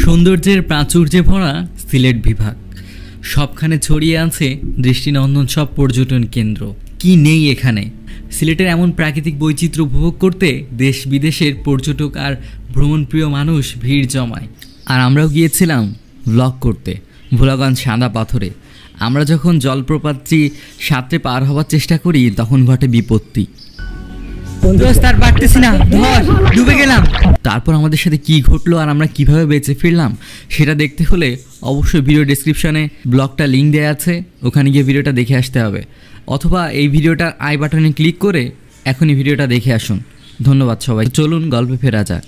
সৌন্দর্যের প্রাচুর্যে ভরা সিলেট বিভাগ, সবখানে ছড়িয়ে আছে দৃষ্টিনন্দন সব পর্যটন কেন্দ্র। কি নেই এখানে! সিলেটের এমন প্রাকৃতিক বৈচিত্র্য উপভোগ করতে দেশ বিদেশের পর্যটক আর ভ্রমণপ্রিয় মানুষ ভিড় জমায়। আর আমরাও গিয়েছিলাম ব্লগ করতে ভোলাগঞ্জ সাদা পাথরে। আমরা যখন জলপ্রপাতটি সাঁতরে পার হওয়ার চেষ্টা করি তখন ঘটে বিপত্তি। ডুবে গেলাম। তারপর আমাদের সাথে কি ঘটলো আর আমরা কিভাবে বেঁচে ফিরলাম সেটা দেখতে হলে অবশ্যই ভিডিও ডেসক্রিপশনে ব্লগটা লিঙ্ক দেওয়া আছে, ওখানে গিয়ে ভিডিওটা দেখে আসতে হবে, অথবা এই ভিডিওটার আই বাটনে ক্লিক করে এখনই ভিডিওটা দেখে আসুন। ধন্যবাদ সবাই। চলুন গল্পে ফেরা যাক।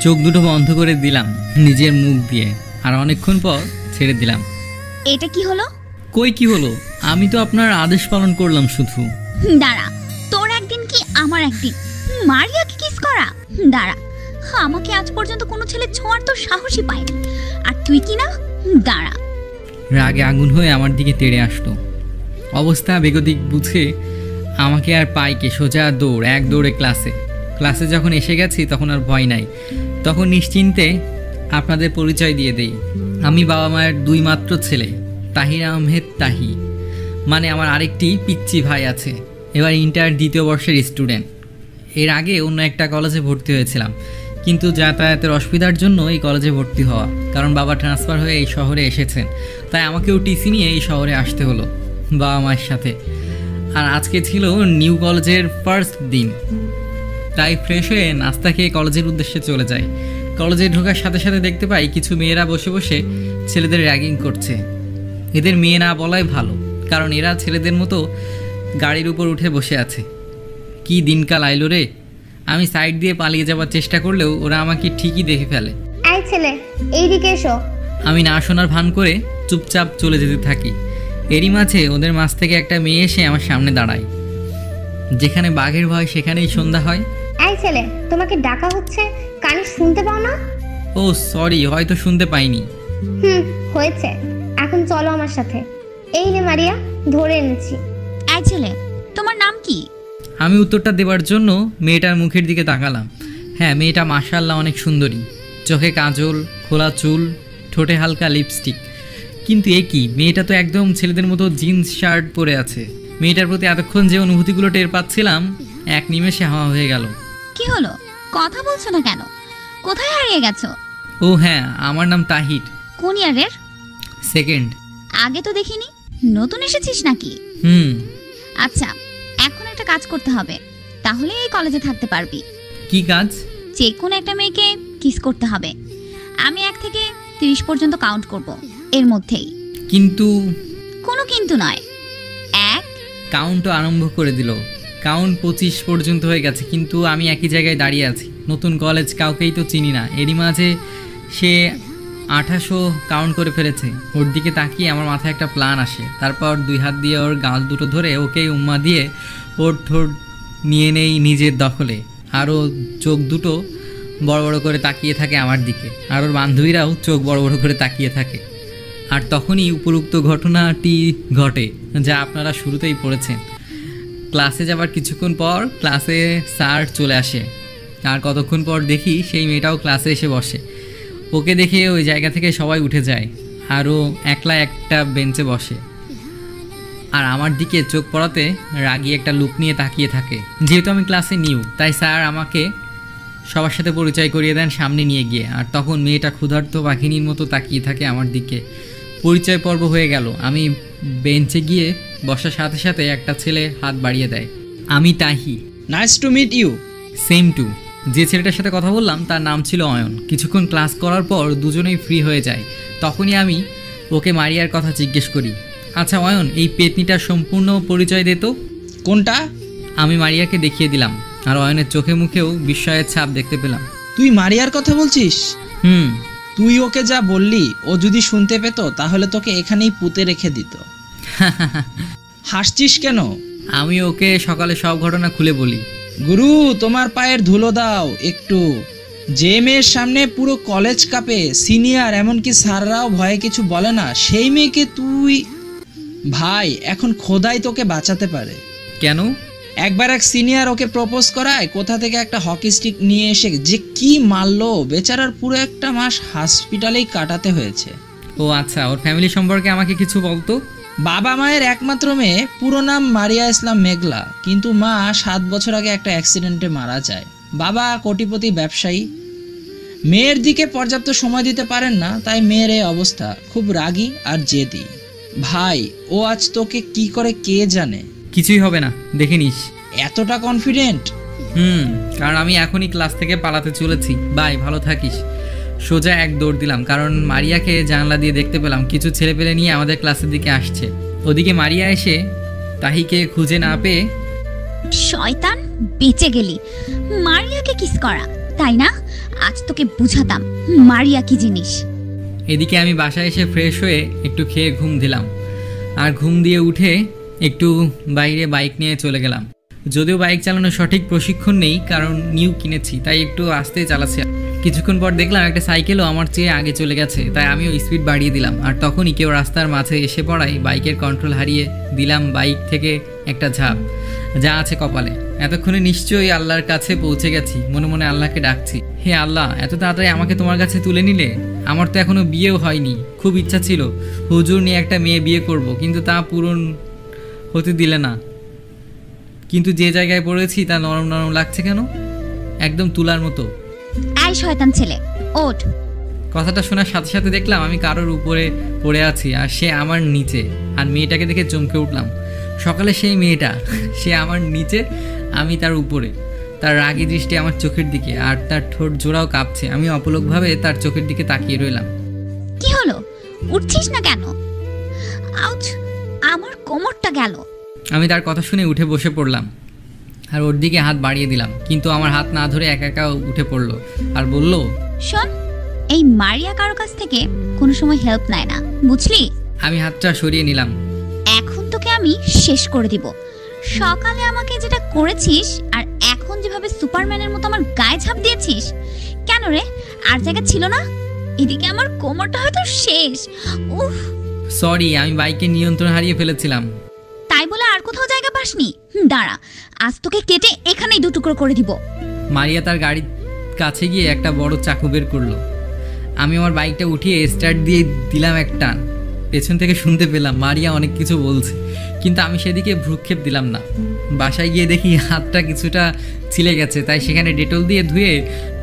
চোখ দুটো বন্ধ করে দিলাম নিজের মুখ দিয়ে, আর অনেকক্ষণ পর ছেড়ে দিলাম। এটা কি হলো? কই কি হলো? আমি তো আপনার আদেশ পালন করলাম শুধু। দাঁড়া, তোর একদিন কি আমার একদিন। মারিয়াকে কিস করা? দাঁড়া, আমাকে আজ পর্যন্ত কোনো ছেলে ছোঁয়ার তো সাহসই পায়নি, আর তুই কি না? দাঁড়া। রাগে আগুন হয়ে আমার দিকে তেড়ে আসলো। অবস্থা বেগতিক বুঝে আমাকে আর পাইকে সোজা দৌড়, এক দৌড়ে ক্লাসে যখন এসে গেছি তখন আর ভয় নাই। তখন নিশ্চিন্তে আপনাদের পরিচয় দিয়ে দেই। আমি বাবা মায়ের দুই মাত্র ছেলে, তাহির আহমেদ তাহি। মানে আমার আরেকটি পিচ্চি ভাই আছে, এবার ইন্টার দ্বিতীয় বর্ষের স্টুডেন্ট। এর আগে অন্য একটা কলেজে ভর্তি হয়েছিলাম, কিন্তু যাতায়াতের অসুবিধার জন্য এই কলেজে ভর্তি হওয়া, কারণ বাবা ট্রান্সফার হয়ে এই শহরে এসেছেন, তাই আমাকেও টিসি নিয়ে এই শহরে আসতে হলো বাবা মায়ের সাথে। আর আজকে ছিল নিউ কলেজের ফার্স্ট দিন, তাই ফ্রেশ হয়ে নাস্তা খেয়ে কলেজের উদ্দেশ্যে চলে যাই। কলেজে ঢোকার সাথে সাথে দেখতে পাই কিছু মেয়েরা বসে বসে ছেলেদের র্যাগিং করছে। এদের মেয়ে না বলাই ভালো, কারণ এরা ছেলেদের মতো গাড়ির উপর উঠে বসে আছে। কি দিনকাল আইলো রে! আমি সাইড দিয়ে পালিয়ে যাওয়ার চেষ্টা করলেও ওরা আমাকে ঠিকই দেখে ফেলে। এই ছেলে, এইদিকে এসো। আমি না শোনার ভান করে চুপচাপ চলে যেতে থাকি। এরই মাঝে ওদের মাঝ থেকে একটা মেয়ে এসে আমার সামনে দাঁড়ায়। যেখানে বাঘের ভয় সেখানেই সন্ধ্যা হয়। এই ছেলে, তোমাকে ডাকা হচ্ছে, কানে শুনতে পাও না? ও সরি, হয়তো শুনতে পাইনি। হয়েছে, এখন চলো আমার সাথে। এই নে মারিয়া, ধরে এনেছি। এই ছেলে, তোমার নাম কি? আমি উত্তরটা দেওয়ার জন্য মেয়েটার মুখের দিকে তাকালাম। হ্যাঁ, মেয়েটা মাশাআল্লাহ অনেক সুন্দরী, চোখে কাজল, খোলা চুল, ঠোঁটে হালকা লিপস্টিক। কিন্তু এ কি, মেয়েটা তো একদম ছেলেদের মতো জিন্স শার্ট পরে আছে। মেয়েটার প্রতি এতক্ষণ যে অনুভূতিগুলো টের পাচ্ছিলাম এক নিমেষে হাওয়া হয়ে গেল। কি হলো, কথা বলছো না কেন? কোথায় হারিয়ে গেছো? ও হ্যাঁ, আমার নাম তাহির। কোন ইয়ারের? সেকেন্ড। আগে তো দেখিনি, নতুন এসেছিস নাকি? আচ্ছা, এখন একটা কাজ করতে হবে, তাহলে এই কলেজে থাকতে পারবি। কি কাজ? যে কোনো একটা মেয়েকে কিস করতে হবে। আমি 1 থেকে 30 পর্যন্ত কাউন্ট করব, এর মধ্যেই। কিন্তু? কোনো কিন্তু নয়। 1। কাউন্টও আরম্ভ করে দিল। কাউন্ট 25 পর্যন্ত হয়ে গেছে, কিন্তু আমি একই জায়গায় দাঁড়িয়ে আছি। নতুন কলেজ, কাউকেই তো চিনি না। এরই মাঝে সে 2800 কাউন্ট করে ফেলেছে। ওর দিকে তাকিয়ে আমার মাথায় একটা প্ল্যান আসে। তারপর 2 হাত দিয়ে ওর গাল দুটো ধরে ওকেই উম্মা দিয়ে ওর ঠোঁট নিয়ে নেই নিজের দখলে। আর ও চোখ দুটো বড় বড় করে তাকিয়ে থাকে আমার দিকে, আর ওর বান্ধবীরাও চোখ বড় বড় করে তাকিয়ে থাকে। আর তখনই উপরোক্ত ঘটনাটি ঘটে যা আপনারা শুরুতেই পড়েছেন। ক্লাসে যাবার কিছুক্ষণ পর ক্লাসে স্যার চলে আসে, আর কতক্ষণ পর দেখি সেই মেয়েটাও ক্লাসে এসে বসে। ওকে দেখে ওই জায়গা থেকে সবাই উঠে যায়, আর ও একলা একটা বেঞ্চে বসে আর আমার দিকে চোখ পড়াতে রাগী একটা লুক নিয়ে তাকিয়ে থাকে। যেহেতু আমি ক্লাসে নিউ, তাই স্যার আমাকে সবার সাথে পরিচয় করিয়ে দেন সামনে নিয়ে গিয়ে। আর তখন মেয়েটা ক্ষুধার্ত পাখিনীর মতো তাকিয়ে থাকে আমার দিকে। পরিচয় পর্ব হয়ে গেল। আমি বেঞ্চে গিয়ে বসার সাথে সাথে একটা ছেলে হাত বাড়িয়ে দেয়। আমি Tahi. Nice to meet you. Same to. যে ছেলেটার সাথে কথা বললাম তার নাম ছিল অয়ন। কিছুক্ষণ ক্লাস করার পর দুজনেই ফ্রি হয়ে যায়। তখনই আমি ওকে মারিয়ার কথা জিজ্ঞেস করি, আচ্ছা অয়ন, এই পেতনিটার সম্পূর্ণ পরিচয় দে তো। কোনটা? আমি মারিয়াকে দেখিয়ে দিলাম, আর অয়নের চোখে মুখেও বিস্ময়ের ছাপ দেখতে পেলাম। তুই মারিয়ার কথা বলছিস? তুই ওকে যা বললি, ও যদি শুনতে পেত তাহলে তোকে এখানেই পুঁতে রেখে দিত। হাসছিস কেন? আমি ওকে সকালে সব ঘটনা খুলে বলি। গুরু, তোমার পায়ের ধুলো দাও একটু। যে মেয়ের সামনে পুরো কলেজ কাঁপে, সিনিয়র এমনকি স্যাররাও ভয়ে কিছু বলে না, সেই মেয়েকে তুই... ভাই, এখন খোদাই তোকে বাঁচাতে পারে। কেন? একবার এক সিনিয়র ওকে প্রপোজ করায় কোথা থেকে একটা হকি স্টিক নিয়ে এসে যে কি মারলো, বেচারার পুরো একটা মাস হসপিটালেই কাটাতে হয়েছে। ও আচ্ছা, ওর ফ্যামিলি সম্পর্কে আমাকে কিছু বলতো। বাবা মায়ের একমাত্র মেয়ে, পুরো নাম মারিয়া ইসলাম মেঘলা, কিন্তু মা 7 বছর আগে একটা অ্যাক্সিডেন্টে মারা যায়। বাবা কোটিপতি ব্যবসায়ী, মেয়ের দিকে পর্যাপ্ত সময় দিতে পারেন না, তাই মেয়ের এই অবস্থা। খুব রাগী আর জেদি। ভাই, ও আজ তোকে কি করে কে জানে। কিছুই হবে না, দেখে নিস। এতটা কনফিডেন্ট? কারণ আমি এখনই ক্লাস থেকে পালাতে চলেছি। বাই, ভালো থাকিস। সোজা এক দৌড় দিলাম, কারণ মারিয়াকে জানলা দিয়ে দেখতে পেলাম কিছু ছেলেপেলে নিয়ে আমাদের ক্লাসের দিকে আসছে। ওদিকে মারিয়া এসে তাহিকে খুঁজে না পেয়ে, শয়তান, বেঁচে গেলি। মারিয়াকে কিস করা, তাই না? আজ তোকে বুঝাতাম মারিয়া কি জিনিস। এদিকে আমি বাসায় এসে ফ্রেশ হয়ে একটু খেয়ে ঘুম দিলাম, আর ঘুম দিয়ে উঠে একটু বাইরে বাইক নিয়ে চলে গেলাম। যদিও বাইক চালানোর সঠিক প্রশিক্ষণ নেই, কারণ নিউ কিনেছি, তাই একটু আস্তেই চালাচ্ছি। কিছুক্ষণ পর দেখলাম একটা সাইকেলও আমার চেয়ে আগে চলে গেছে, তাই আমিও স্পিড বাড়িয়ে দিলাম। আর তখনই কেউ রাস্তার মাঝে এসে পড়ায় বাইকের কন্ট্রোল হারিয়ে দিলাম বাইক থেকে একটা ঝাঁপ, যা আছে কপালে। এতক্ষণে নিশ্চয়ই আল্লাহর কাছে পৌঁছে গেছি। মনে মনে আল্লাহকে ডাকছি, হে আল্লাহ, এত তাড়াতাড়ি আমাকে তোমার কাছে তুলে নিলে। আমার তো এখনো বিয়েও হয়নি। খুব ইচ্ছা ছিল হুজুর নিয়ে একটা মেয়ে বিয়ে করব, কিন্তু তা পূরণ হতে দিলে না। কিন্তু যে জায়গায় পড়েছি তা নরম নরম লাগছে কেন, একদম তুলার মতো। এই শয়তান ছেলে, ওঠ। কথাটা শোনার সাথে সাথে দেখলাম আমি কারোর উপরে পড়ে আছি, আর সে আমার নিচে। আর মেয়েটাকে দেখে চমকে উঠলাম। সকালে সেই মেয়েটা, সে আমার নিচে, আমি তার উপরে। তার রাগী দৃষ্টি আমার চোখের দিকে, আর তার ঠোঁট জোড়াও কাঁপছে। আমি অপলকভাবে তার চোখের দিকে তাকিয়ে রইলাম। কি হলো, উঠছিস না কেন? আউচ, আমার কোমরটা গেল। আমি তার কথা শুনে উঠে বসে পড়লাম, আর ওর দিকে হাত বাড়িয়ে দিলাম, কিন্তু আমার হাত না ধরে একা একা উঠে পড়লো আর বলল, শোন, এই মারিয়া কারো কাছ থেকে কোনো সময় হেল্প নেয় না, বুঝলি? আমি হাতটা সরিয়ে নিলাম। এখন তোকে আমি শেষ করে দিব। সকালে আমাকে যেটা করেছিস, আর এখন যেভাবে সুপারম্যানের মতো আমার গায়ে ঝাঁপ দিয়েছিস, কেন রে? আর জায়গা ছিল না? এদিকে আমার কোমরটা হয়তো শেষ। উফ, সরি, আমি বাইকের নিয়ন্ত্রণ হারিয়ে ফেলেছিলাম। তাই বলে আর কোথাও জায়গা পাসনি? দাঁড়া, আজ তোকে কেটে এখানেই 2 টুকরো করে দিব। মারিয়া তার গাড়ির কাছে গিয়ে একটা বড় চাকু বের করলো। আমি আমার বাইকটা উঠিয়ে স্টার্ট দিয়ে দিলাম এক টান। পেছন থেকে শুনতে পেলাম মারিয়া অনেক কিছু বলছে, কিন্তু আমি সেদিকে ভ্রুক্ষেপ দিলাম না। বাসায় গিয়ে দেখি হাতটা কিছুটা ছিলে গেছে, তাই সেখানে ডেটল দিয়ে ধুয়ে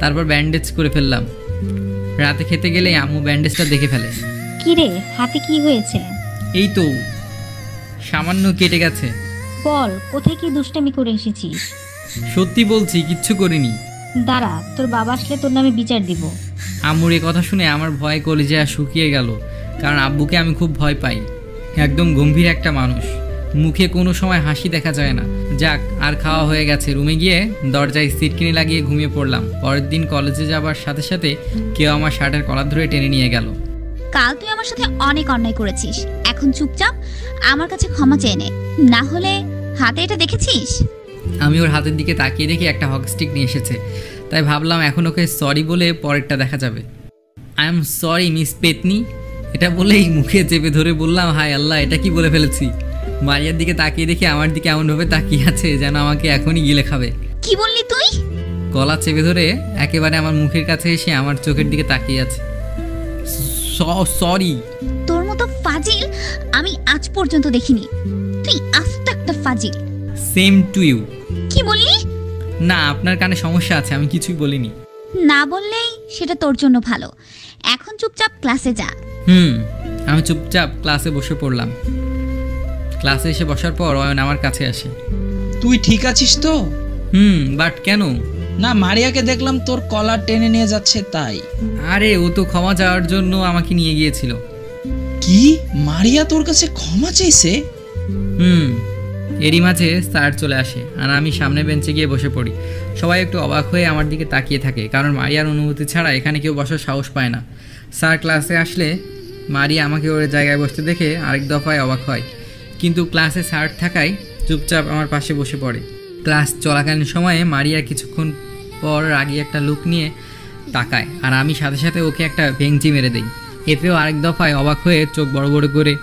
তারপর ব্যান্ডেজ করে ফেললাম। রাতে খেতে গেলে আম্মু ব্যান্ডেজটা দেখে ফেলে। কি রে, হাতে কি হয়েছে? এই তো সামান্য কেটে গেছে। বল, কোথায় কি দুষ্টামি করে এসেছিস? সত্যি বলছি, কিচ্ছু করিনি। দাঁড়া, তোর বাবা আসলে তোর নামে বিচার দিব। আম্মুর এ কথা শুনে আমার ভয় কলিজা শুকিয়ে গেল, কারণ আব্বুকে আমি খুব ভয় পাই। একদম গম্ভীর একটা মানুষ, মুখে কোনো সময় হাসি দেখা যায় না। যাক, আর খাওয়া হয়ে গেছে। রুমে গিয়ে দরজায় সিটকিনি লাগিয়ে ঘুমিয়ে পড়লাম। পরের দিন কলেজে যাবার সাথে সাথে কেউ আমার শার্টের কলার ধরে টেনে নিয়ে গেল। কাল তুই আমার সাথে অনেক অন্যায় করেছিস, এখন চুপচাপ আমার কাছে ক্ষমা চেয়ে নে, না হলে হাতে এটা দেখেছিস। আমি ওর হাতের দিকে তাকিয়ে দেখি একটা হকি স্টিক নিয়ে এসেছে, তাই ভাবলাম এখন ওকে সরি বলে পরেরটা দেখা যাবে। আই এম সরি মিস পেতনি, এটা বলেই মুখে চেপে ধরে বললাম, হাই আল্লাহ, এটা কি বলে ফেলেছি। মারিয়ার দিকে তাকিয়ে দেখি আমার দিকে এমনভাবে তাকিয়ে আছে যেন আমাকে এখনই গিলে খাবে। কি বললি তুই? গলা চেপে ধরে একেবারে আমার মুখের কাছে এসে আমার চোখের দিকে তাকিয়ে আছে। সরি। তোর মতো ফাজিল আমি আজ পর্যন্ত দেখিনি। তুই আস্ত একটা ফাজিল। Same to you. কি বললি? না, আপনার কানে সমস্যা আছে, আমি কিছুই বলিনি। না বললেই সেটা তোর জন্য ভালো। এখন চুপচাপ ক্লাসে যা। আমি চুপচাপ ক্লাসে বসে পড়লাম। ক্লাসে এসে বসার পর অয়ন আমার কাছে আসে। তুই ঠিক আছিস তো? বাট কেন? না, মারিয়াকে দেখলাম তোর কলার টেনে নিয়ে যাচ্ছে, তাই। আরে, ও তো ক্ষমা চাওয়ার জন্য আমাকে নিয়ে গিয়েছিল। কি? মারিয়া তোর কাছে ক্ষমা চাইছে? এরই মাঝে স্যার চলে আসে, আর আমি সামনে বেঞ্চে গিয়ে বসে পড়ি। সবাই একটু অবাক হয়ে আমার দিকে তাকিয়ে থাকে, কারণ মারিয়ার অনুমতি ছাড়া এখানে কেউ বসার সাহস পায় না। স্যার ক্লাসে আসলে মারিয়া আমাকে ওর জায়গায় বসতে দেখে আরেক দফায় অবাক হয়, কিন্তু ক্লাসে স্যার থাকায় চুপচাপ আমার পাশে বসে পড়ে। ক্লাস চলাকালীন সময়ে মারিয়া কিছুক্ষণ পর রাগী একটা লুক নিয়ে তাকায়, আর আমি সাথে সাথে ওকে একটা ভেঙচি মেরে দেই। এতেও আরেক দফায় অবাক হয়ে চোখ বড় বড় করে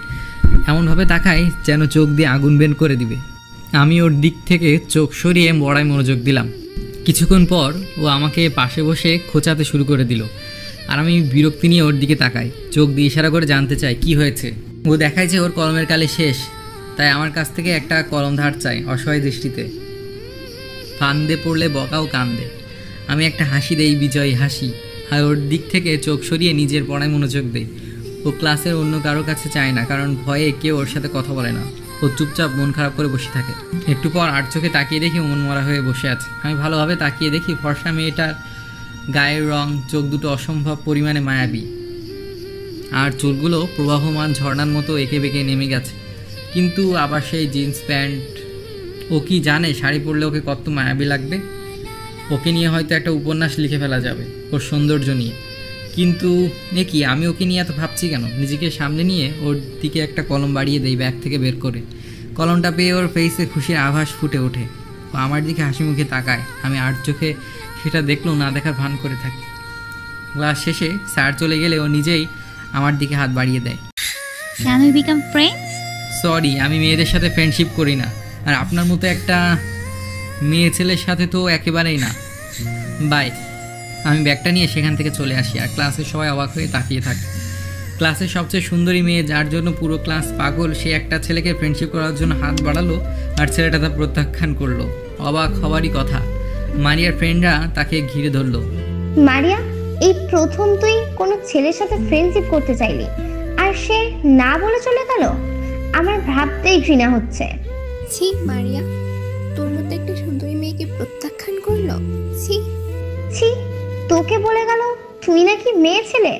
এমনভাবে তাকায় যেন চোখ দিয়ে আগুন বের করে দিবে। আমি ওর দিক থেকে চোখ সরিয়ে পড়ায় মনোযোগ দিলাম। কিছুক্ষণ পর ও আমাকে পাশে বসে খোঁচাতে শুরু করে দিল, আর আমি বিরক্তি নিয়ে ওর দিকে তাকাই, চোখ দিয়ে ইশারা করে জানতে চাই কি হয়েছে। ও দেখায় যে ওর কলমের কালি শেষ, তাই আমার কাছ থেকে একটা কলম ধার চাই অসহায় দৃষ্টিতে। ফান্দে পড়লে বকাও কান্দে। আমি একটা হাসি দেই, বিজয়ী হাসি, আর ওর দিক থেকে চোখ সরিয়ে নিজের পড়ায় মনোযোগ দেই। ও ক্লাসের অন্য কারোর কাছে চায় না, কারণ ভয়ে কেউ ওর সাথে কথা বলে না। ও চুপচাপ মন খারাপ করে বসে থাকে। একটু পর আর চোখে তাকিয়ে দেখি মন মরা হয়ে বসে আছে। আমি ভালোভাবে তাকিয়ে দেখি ফর্সা মেয়েটার গায়ের রং, চোখ দুটো অসম্ভব পরিমাণে মায়াবী, আর চুলগুলো প্রবাহমান ঝর্ণার মতো এঁকে বেঁকে নেমে গেছে। কিন্তু আবার সেই জিন্স প্যান্ট। ও কি জানে শাড়ি পরলে ওকে কত মায়াবী লাগবে? ওকে নিয়ে হয়তো একটা উপন্যাস লিখে ফেলা যাবে ওর সৌন্দর্য নিয়ে। কিন্তু এ কি, আমি ওকে নিয়ে এত ভাবছি কেন? নিজেকে সামনে নিয়ে ওর দিকে একটা কলম বাড়িয়ে দেই ব্যাগ থেকে বের করে। কলমটা পেয়ে ওর ফেসে খুশির আভাস ফুটে ওঠে। ও আমার দিকে হাসি মুখে তাকায়। আমি আর চোখে সেটা দেখলেও না দেখার ভান করে থাকি। ক্লাস শেষে স্যার চলে গেলে ও নিজেই আমার দিকে হাত বাড়িয়ে দেয়। Can we become friends? Sorry, আমি মেয়েদের সাথে ফ্রেন্ডশিপ করি না, আর আপনার মতো একটা মেয়ে ছেলের সাথে তো একেবারেই না। বাই। আমি ব্যাগটা নিয়ে সেখান থেকে চলে আসি, আর ক্লাসের সবাই অবাক হয়ে তাকিয়ে থাকে। ক্লাসের সবচেয়ে সুন্দরী মেয়ে, যার জন্য পুরো ক্লাস পাগল, সে একটা ছেলেকে ফ্রেন্ডশিপ করার জন্য হাত বাড়ালো, আর ছেলেটা তা প্রত্যাখ্যান করলো। অবাক হওয়ারই কথা। মারিয়ার ফ্রেন্ডরা তাকে ঘিরে ধরলো। মারিয়া, এই প্রথম তুই কোনো ছেলের সাথে ফ্রেন্ডশিপ করতে চাইলি, আর সে না বলে চলে গেল। আমার ভাবতেই ঘৃণা হচ্ছে। ছি মারিয়া, তোর মতো একটা সুন্দরী মেয়েকে প্রত্যাখ্যান করলো। ছি ছি, তোকে বলে গেল তুই নাকি মেয়ে ছেলে?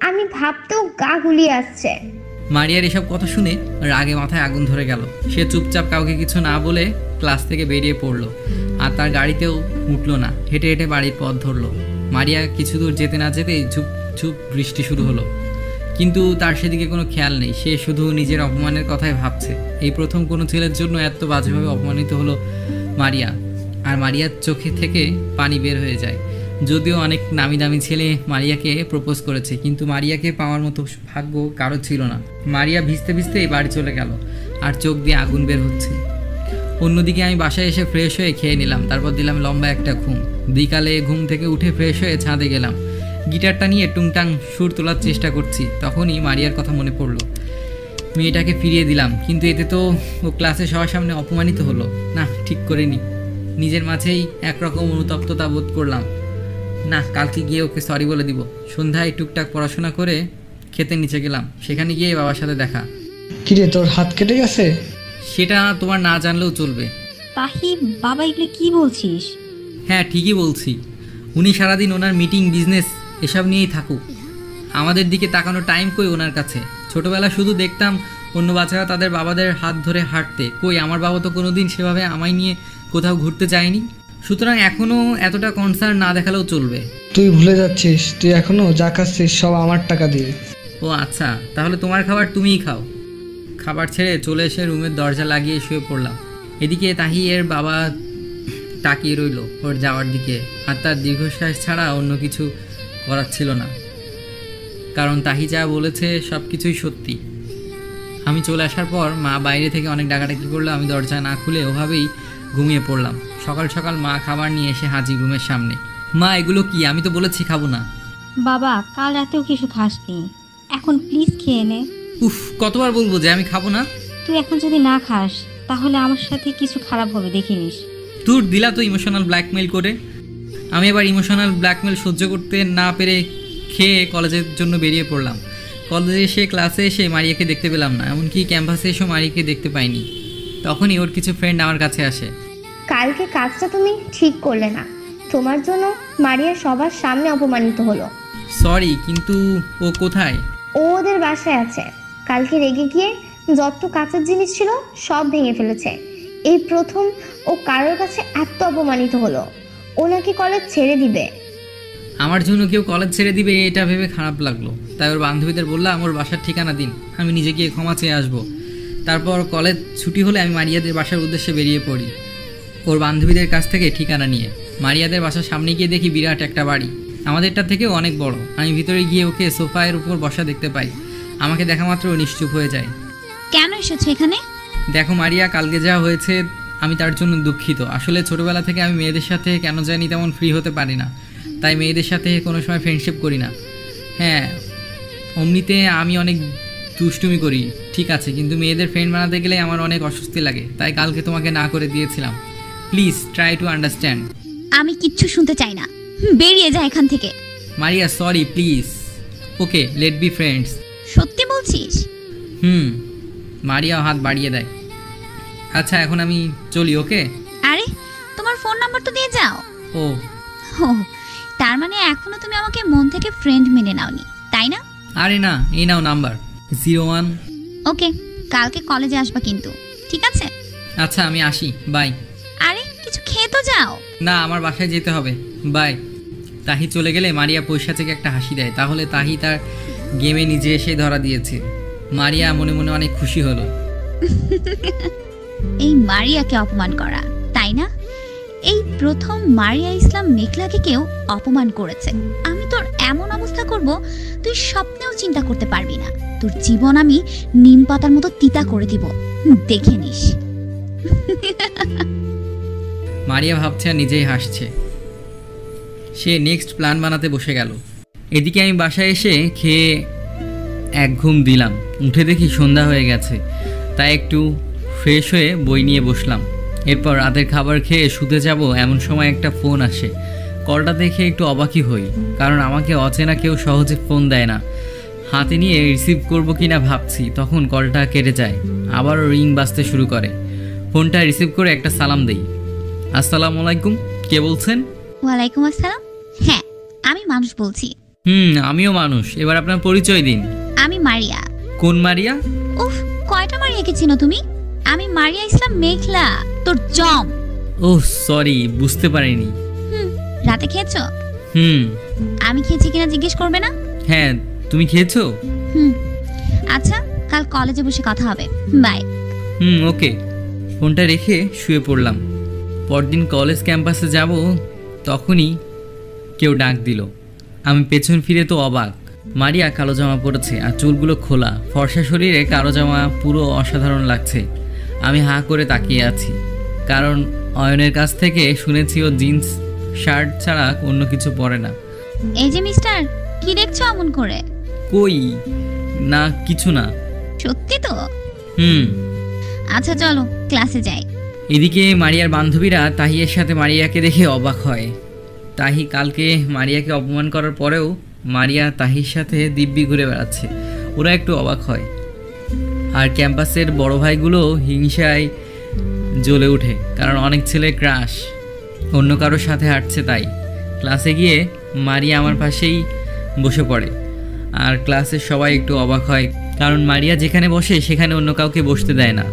আমি ভাবতেও গা গুলিয়ে আসছে। মারিয়ার এসব কথা শুনে রাগে মাথায় আগুন ধরে গেল। সে চুপচাপ কাউকে কিছু না বলে ক্লাস থেকে বেরিয়ে পড়লো, আর তার গাড়িতেও উঠলো না, হেঁটে হেঁটে বাড়ির পথ ধরলো। মারিয়া কিছু দূর যেতে না যেতেই ঝুপ ঝুপ বৃষ্টি শুরু হলো, কিন্তু তার সেদিকে কোনো খেয়াল নেই। সে শুধু নিজের অপমানের কথাই ভাবছে। এই প্রথম কোনো ছেলের জন্য এত বাজেভাবে অপমানিত হলো মারিয়া, আর মারিয়ার চোখে থেকে পানি বের হয়ে যায়। যদিও অনেক নামি দামি ছেলে মারিয়াকে প্রপোজ করেছে, কিন্তু মারিয়াকে পাওয়ার মতো ভাগ্য কারো ছিল না। মারিয়া ভিজতে ভিজতেই বাড়ি চলে গেল, আর চোখ দিয়ে আগুন বের হচ্ছে। অন্যদিকে আমি বাসায় এসে ফ্রেশ হয়ে খেয়ে নিলাম, তারপর দিলাম লম্বা একটা ঘুম। বিকালে ঘুম থেকে উঠে ফ্রেশ হয়ে ছাদে গেলাম, গিটারটা নিয়ে টুংটাং সুর তোলার চেষ্টা করছি। তখনই মারিয়ার কথা মনে পড়লো। মেয়েটাকে ফিরিয়ে দিলাম, কিন্তু এতে তো ও ক্লাসে সবার সামনে অপমানিত হলো। না, ঠিক করিনি। নিজের মাঝেই একরকম অনুতপ্ততা বোধ করলাম। না, কালকে গিয়ে ওকে সরি বলে দিব। সন্ধ্যায় টুকটাক পড়াশোনা করে খেতে নিচে গেলাম, সেখানে গিয়ে বাবার সাথে দেখা। কিরে, তোর হাত কেটে গেছে? সেটা তোমার না জানলেও চলবে। তাহিব, বাবা এগুলো কি বলছিস? হ্যাঁ, ঠিকই বলছি। উনি সারাদিন ওনার মিটিং, বিজনেস এসব নিয়েই থাকুক। আমাদের দিকে তাকানোর টাইম কই ওনার কাছে? ছোটবেলা শুধু দেখতাম অন্য বাচ্চারা তাদের বাবাদের হাত ধরে হাঁটতে, কই আমার বাবা তো কোনোদিন সেভাবে আমায় নিয়ে কোথাও ঘুরতে যায়নি। সুতরাং এখনও এতটা কনসার্ন না দেখালেও চলবে। তুই ভুলে যাচ্ছিস, তুই এখনো যা খাচ্ছিস সব আমার টাকা দিয়ে। ও আচ্ছা, তাহলে তোমার খাবার তুমিই খাও। খাবার ছেড়ে চলে এসে রুমের দরজা লাগিয়ে শুয়ে পড়লাম। এদিকে তাহিয়ের বাবা তাকিয়ে রইল ওর যাওয়ার দিকে, আর তার দীর্ঘশ্বাস ছাড়া অন্য কিছু করার ছিল না, কারণ তাহি যা বলেছে সব কিছুই সত্যি। আমি চলে আসার পর মা বাইরে থেকে অনেক ডাকাডাকি করলো। আমি দরজা না খুলে ওভাবেই ঘুমিয়ে পড়লাম। সকাল সকাল মা খাবার নিয়ে এসে হাজির রুমের সামনে। মা, এগুলো কি? আমি তো বলেছি খাবো না। বাবা, কাল রাতেও কিছু খাসনি, এখন প্লিজ খেয়ে নে। উফ, কতবার বলবো যে আমি খাবো না? তুই এখন যদি না খাস তাহলে আমার সাথে কিছু খারাপ হবে, দেখে নিস। তোর দিলা তো ইমোশনাল ব্ল্যাকমেল করে। আমি এবার ইমোশনাল ব্ল্যাকমেল সহ্য করতে না পেরে খেয়ে কলেজের জন্য বেরিয়ে পড়লাম। কলেজে এসে ক্লাসে এসে মারিয়াকে দেখতে পেলাম না, এমনকি ক্যাম্পাসে এসেও মারিয়াকে দেখতে পাইনি। তখনই ওর কিছু ফ্রেন্ড আমার কাছে আসে। কালকে কাজটা তুমি ঠিক করলে না, তোমার জন্য মারিয়া সবার সামনে অপমানিত হলো। সরি, কিন্তু ও কোথায়? ও ওদের বাসায় আছে। কালকে রেগে গিয়ে যত কাঁচের জিনিস ছিল সব ভেঙে ফেলেছে। এই প্রথম ও কারোর কাছে এত অপমানিত হলো। ও নাকি কলেজ ছেড়ে দিবে। আমার জন্য কেউ কলেজ ছেড়ে দিবে এটা ভেবে খারাপ লাগলো, তাই ওর বান্ধবীদের বললাম ওর বাসার ঠিকানা দিন, আমি নিজে গিয়ে ক্ষমা চেয়ে আসবো। তারপর কলেজ ছুটি হলে আমি মারিয়াদের বাসার উদ্দেশ্যে বেরিয়ে পড়ি ওর বান্ধবীদের কাছ থেকে ঠিকানা নিয়ে। মারিয়াদের বাসার সামনে গিয়ে দেখি বিরাট একটা বাড়ি, আমাদেরটা থেকেও অনেক বড়। আমি ভিতরে গিয়ে ওকে সোফায়ের উপর বসা দেখতে পাই। আমাকে দেখা মাত্র ও নিশ্চুপ হয়ে যায়। কেন এসেছো এখানে? দেখো মারিয়া, কালকে যা হয়েছে আমি তার জন্য দুঃখিত। আসলে ছোটোবেলা থেকে আমি মেয়েদের সাথে কেন জানি তেমন ফ্রি হতে পারি না, তাই মেয়েদের সাথে কোনো সময় ফ্রেন্ডশিপ করি না। হ্যাঁ, অমনিতে আমি অনেক দুষ্টুমি করি, ঠিক আছে, কিন্তু মেয়েদের ফ্রেন্ড বানাতে গেলে আমার অনেক অস্বস্তি লাগে, তাই কালকে তোমাকে না করে দিয়েছিলাম। Please try to understand. আমি কিচ্ছু শুনতে চাই না, বেরিয়ে যা এখান থেকে। Maria sorry, please. Okay, let be friends. সত্যি বলছিস? মারিয়া হাত বাড়িয়ে দেয়। আচ্ছা, এখন আমি চলি, ওকে? আরে তোমার ফোন নাম্বার তো দিয়ে যাও। ও ও, তার মানে এখনো তুমি আমাকে মন থেকে ফ্রেন্ড মেনে নাওনি, তাই না? আরে না, এই নাও নাম্বার 01। ওকে, কালকে কলেজে আসবা কিন্তু, ঠিক আছে? আচ্ছা, আমি আসি, বাই। আরে কিছু খেয়ে তো যাও। না, আমার বাসায় যেতে হবে, বাই। তাহি চলে গেলে মারিয়া পয়সা থেকে একটা হাসি দেয়। তাহলে তাহি তার গেমে নিজে এসে ধরা দিয়েছে। মারিয়া মনে মনে অনেক খুশি হলো। এই মারিয়াকে অপমান করা, তাই না? এই প্রথম মারিয়া ইসলাম মেঘলাকে কেউ অপমান করেছে। আমি তোর এমন অবস্থা করব তুই স্বপ্নেও চিন্তা করতে পারবি না। তোর জীবন আমি নিম পাতার মতো তিতা করে দিব, দেখে নিস। মারিয়া ভাবছে আর নিজেই হাসছে। সে নেক্সট প্ল্যান বানাতে বসে গেল। এদিকে আমি বাসায় এসে খেয়ে এক ঘুম দিলাম। উঠে দেখি সন্ধ্যা হয়ে গেছে, তাই একটু ফ্রেশ হয়ে বই নিয়ে বসলাম। এরপর রাতের খাবার খেয়ে শুতে যাব এমন সময় একটা ফোন আসে। কলটা দেখে একটু অবাকই হই, কারণ আমাকে অচেনা কেউ সহজে ফোন দেয় না। হাতে নিয়ে রিসিভ করব কি না ভাবছি, তখন কলটা কেটে যায়। আবারও রিং বাজতে শুরু করে। ফোনটা রিসিভ করে একটা সালাম দেই। আসসালামু আলাইকুম, কে বলছেন? ওয়ালাইকুম আসসালাম। হ্যাঁ, আমি মানুষ বলছি। আমিও মানুষ। এবার আপনার পরিচয় দিন। আমি মারিয়া। কোন মারিয়া? উফ, কয়টা মারিয়াকে চিনো তুমি? আমি মারিয়া ইসলাম মেঘলা, তোর জম। ওহ সরি, বুঝতে পারিনি। রাতে খেয়েছো? আমি খেয়েছি কিনা জিজ্ঞেস করবে না? হ্যাঁ, তুমি খেয়েছো? আচ্ছা, কাল কলেজে বসে কথা হবে, বাই। ওকে। ফোনটা রেখে শুয়ে পড়লাম। পরদিন কলেজ ক্যাম্পাসে যাব, তখনই কেউ ডাক দিল। আমি পেছন ফিরে তো অবাক। মারিয়া কালো জামা পরেছে আর চুলগুলো খোলা, ফর্সা শরীরে কালো জামা পুরো অসাধারণ লাগছে। আমি হাঁ করে তাকিয়ে আছি, কারণ অয়নের কাছ থেকে শুনেছি ও জিন্স শার্ট ছাড়া অন্য কিছু পরে না। এই যে মিস্টার, কি দেখছো এমন করে? কই না, কিছু না। সত্যি তো? আচ্ছা চলো ক্লাসে যাই। এদিকে মারিয়ার বান্ধবীরা তাহিয়ের সাথে মারিয়াকে দেখে অবাক হয়। তাহি কালকে মারিয়াকে অপমান করার পরেও মারিয়া তাহির সাথে দিব্যি ঘুরে বেড়াচ্ছে। ওরা একটু অবাক হয়। আর ক্যাম্পাসের বড় ভাইগুলো হিংসায় জ্বলে ওঠে, কারণ অনেক ছেলে ক্রাশ অন্য কারোর সাথে হাঁটছে। তাই ক্লাসে গিয়ে মারিয়া আমার পাশেই বসে পড়ে। আর ক্লাসের সবাই একটু অবাক হয়, কারণ মারিয়া যেখানে বসে সেখানে অন্য কাউকে বসতে দেয় না,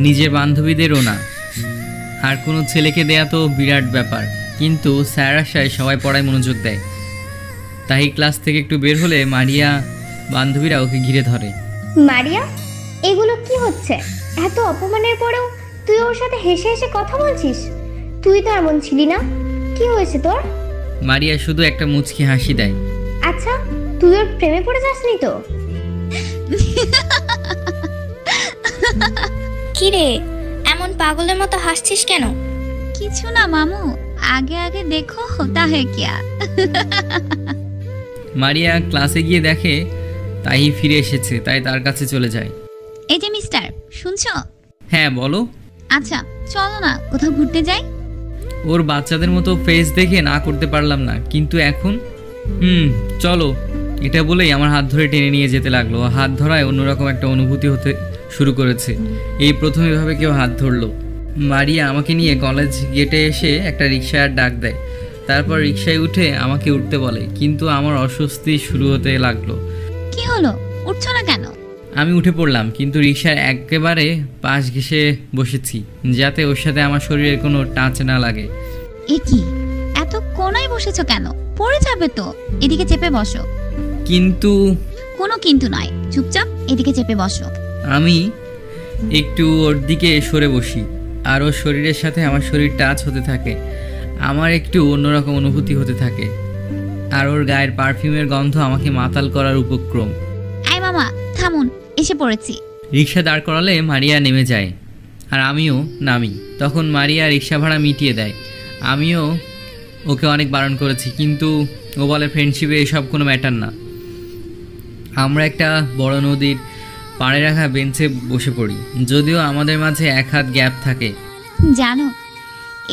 নিজের বান্ধবীদেরও না। আর কোনো ছেলেকে দেয়া তো বিরাট ব্যাপার, কিন্তু স্যার আসায় সবাই পড়ায় মনোযোগ দেয়। তাই ক্লাস থেকে একটু বের হলে মারিয়া বান্ধবীরা ওকে ঘিরে ধরে। মারিয়া, এগুলো কি হচ্ছে? এত অপমানের পরেও তুই ওর সাথে হেসে হেসে কথা বলছিস? তুই তো এমন ছিলি না, কি হয়েছে তোর? মারিয়া শুধু একটা মুচকি হাসি দেয়। আচ্ছা, তুই ওর প্রেমে পড়ে যাসনি তো? কি রে, এমন পাগলের মতো হাসছিস কেন? কিছু না মামু, আগে আগে দেখো হোতা হে কিয়া। মারিয়া ক্লাসে গিয়ে দেখে তাহি ফিরে এসেছে, তাই তার কাছে চলে যায়। এই যে মিস্টার, শুনছো? হ্যাঁ বলো। আচ্ছা চলো না কোথাও ঘুরতে যাই। ওর বাচ্চাদের মতো ফেস দেখে না করতে পারলাম না, কিন্তু এখন চলো। এটা বলেই আমার হাত ধরে টেনে নিয়ে যেতে লাগলো। হাত ধরায় অন্যরকম একটা অনুভূতি হতে শুরু করেছে। এই প্রথম এভাবে কেউ হাত ধরলো। মারিয়া আমাকে নিয়ে কলেজ গেটে এসে একটা রিক্সার ডাক দেয়। তারপর রিক্সায় উঠে আমাকে উঠতে বলে, কিন্তু আমার অস্বস্তি শুরু হতে লাগলো। কি হলো, উঠছো না কেন? আমি উঠে পড়লাম, কিন্তু রিক্সার একেবারে পাশ ঘেঁষে বসেছি, যাতে ওর সাথে আমার শরীরের কোনো টাচ না লাগে। এ কি, এত কোনায় বসেছো কেন? পড়ে যাবে তো, এদিকে চেপে বসো। কিন্তু কোনো কিন্তু নয়, চুপচাপ এদিকে চেপে বসো। আমি একটু ওর দিকে সরে বসি, আর ওর শরীরের সাথে আমার শরীর টাচ হতে থাকে। আমার একটু অন্যরকম অনুভূতি হতে থাকে, আর ওর গায়ের পারফিউমের গন্ধ আমাকে মাতাল করার উপক্রম। আয় মামা থামুন, এসে পড়েছি। রিক্সা দাঁড় করালে মারিয়া নেমে যায়। আর আমিও নামি। তখন মারিয়া রিক্সা ভাড়া মিটিয়ে দেয়। আমিও ওকে অনেক বারণ করেছি, কিন্তু ও বলে ফ্রেন্ডশিপে এসব কোনো ম্যাটার না। আমরা একটা বড় নদীর পাড়ে রাখা বেঞ্চে বসে পড়ি, যদিও আমাদের মাঝে এক হাত গ্যাপ থাকে। জানো,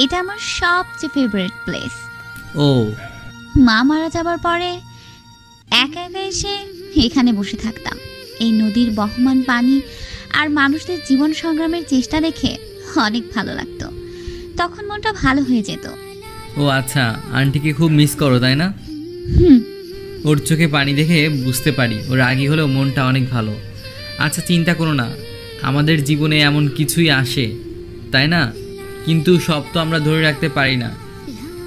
এটা আমার সবচেয়ে ফেভারিট প্লেস। ও মা মারা যাবার পরে একা একা এসে এখানে বসে থাকতাম। এই নদীর বহমান পানি আর মানুষদের জীবন সংগ্রামের চেষ্টা দেখে অনেক ভালো লাগতো। তখন মনটা ভালো হয়ে যেত। ও আচ্ছা, আন্টিকে খুব মিস করো তাই না? হুম। ওর চোখে পানি দেখে বুঝতে পারি ওর রাগী হলেও মনটা অনেক ভালো। আচ্ছা চিন্তা করো না, আমাদের জীবনে এমন কিছুই আসে তাই না, কিন্তু সব তো আমরা ধরে রাখতে পারি না,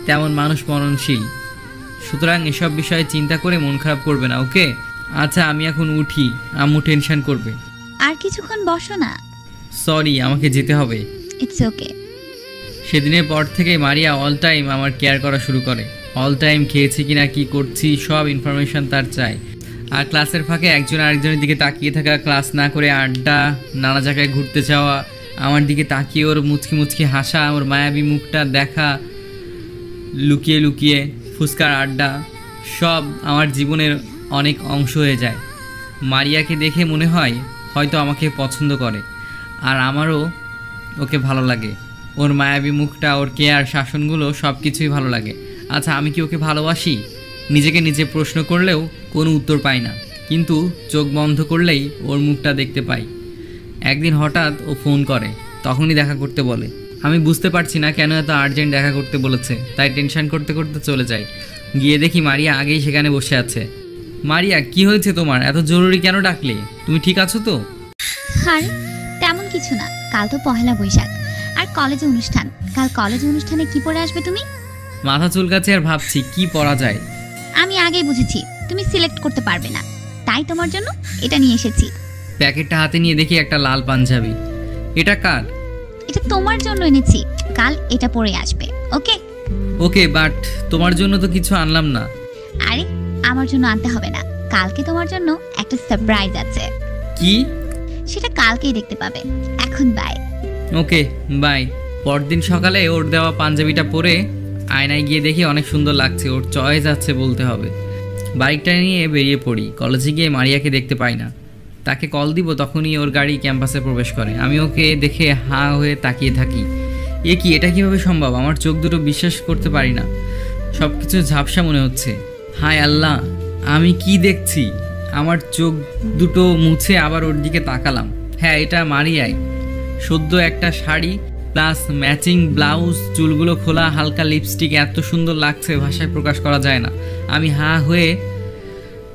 তেমন মানুষ মরণশীল। সুতরাং এসব বিষয়ে চিন্তা করে মন খারাপ করবে না, ওকে? আচ্ছা আমি এখন উঠি, আম্মু টেনশন করবে। আর কিছুক্ষণ বসো না। সরি, আমাকে যেতে হবে। It's okay. সেদিনের পর থেকে মারিয়া অল টাইম আমার কেয়ার করা শুরু করে। অল টাইম খেয়েছি কিনা, কি করছি, সব ইনফরমেশন তার চাই। আর ক্লাসের ফাঁকে একজন আরেকজনের দিকে তাকিয়ে থাকা, ক্লাস না করে আড্ডা, নানা জায়গায় ঘুরতে যাওয়া, আমার দিকে তাকিয়ে ওর মুচকি মুচকি হাসা, ওর মায়াবী মুখটা দেখা, লুকিয়ে লুকিয়ে ফুচকার আড্ডা, সব আমার জীবনের অনেক অংশ হয়ে যায়। মারিয়াকে দেখে মনে হয় হয়তো আমাকে পছন্দ করে, আর আমারও ওকে ভালো লাগে। ওর মায়াবী মুখটা, ওর কেয়ার, শাসনগুলো সব কিছুই ভালো লাগে। আচ্ছা আমি কি ওকে ভালোবাসি? নিজেকে নিজে প্রশ্ন করলেও কোনো উত্তর পাই না, কিন্তু চোখ বন্ধ করলেই ওর মুখটা দেখতে পাই। একদিন হঠাৎ ও ফোন করে, তখনই দেখা করতে বলে। আমি বুঝতে পারছি না কেন এত আর্জেন্ট দেখা করতে বলেছে, তাই টেনশন করতে করতে চলে যাই। গিয়ে দেখি মারিয়া আগেই সেখানে বসে আছে। মারিয়া, কি হয়েছে তোমার? এত জরুরি কেন ডাকলে? তুমি ঠিক আছো তো? আরে তেমন কিছু না, কাল তো পহেলা বৈশাখ আর কলেজে অনুষ্ঠান। কাল কলেজে অনুষ্ঠানে কি পরে আসবে তুমি? মাথা চুলকাচ্ছে আর ভাবছি কি পরা যায়। আমি আগেই বুঝেছি তুমি সিলেক্ট করতে পারবে না, তাই তোমার জন্য এটা নিয়ে এসেছি। প্যাকেটটা হাতে নিয়ে দেখি একটা লাল পাঞ্জাবি। এটা কার? এটা তোমার জন্য এনেছি, কাল এটা পরে আসবে। ওকে? ওকে, বাট তোমার জন্য তো কিছু আনলাম না। আরে আমার জন্য আনতে হবে না, কালকে তোমার জন্য একটা সারপ্রাইজ আছে। কি? সেটা কালকেই দেখতে পাবে। এখন বাই। Okay bye. পরদিন সকালে ওর দেওয়া পাঞ্জাবিটা পরে আয়নায় গিয়ে দেখি অনেক সুন্দর লাগছে, ওর চয়েস আছে বলতে হবে। বাইকটা নিয়ে বেরিয়ে পড়ি। কলেজে গিয়ে মারিয়াকে দেখতে পাই না। তাকে কল দিব, তখনই ওর গাড়ি ক্যাম্পাসে প্রবেশ করে। আমি ওকে দেখে হাঁ হয়ে তাকিয়ে থাকি। এ কি, এটা কিভাবে সম্ভব? আমার চোখ দুটো বিশ্বাস করতে পারি না, সব কিছু ঝাপসা মনে হচ্ছে। হায় আল্লাহ, আমি কি দেখছি? আমার চোখ দুটো মুছে আবার ওর দিকে তাকালাম। হ্যাঁ, এটা মারিয়াই। সদ্য একটা শাড়ি প্লাস ম্যাচিং ব্লাউজ, চুলগুলো খোলা, হালকা লিপস্টিক, এত সুন্দর লাগছে ভাষায় প্রকাশ করা যায় না। আমি হাঁ হয়ে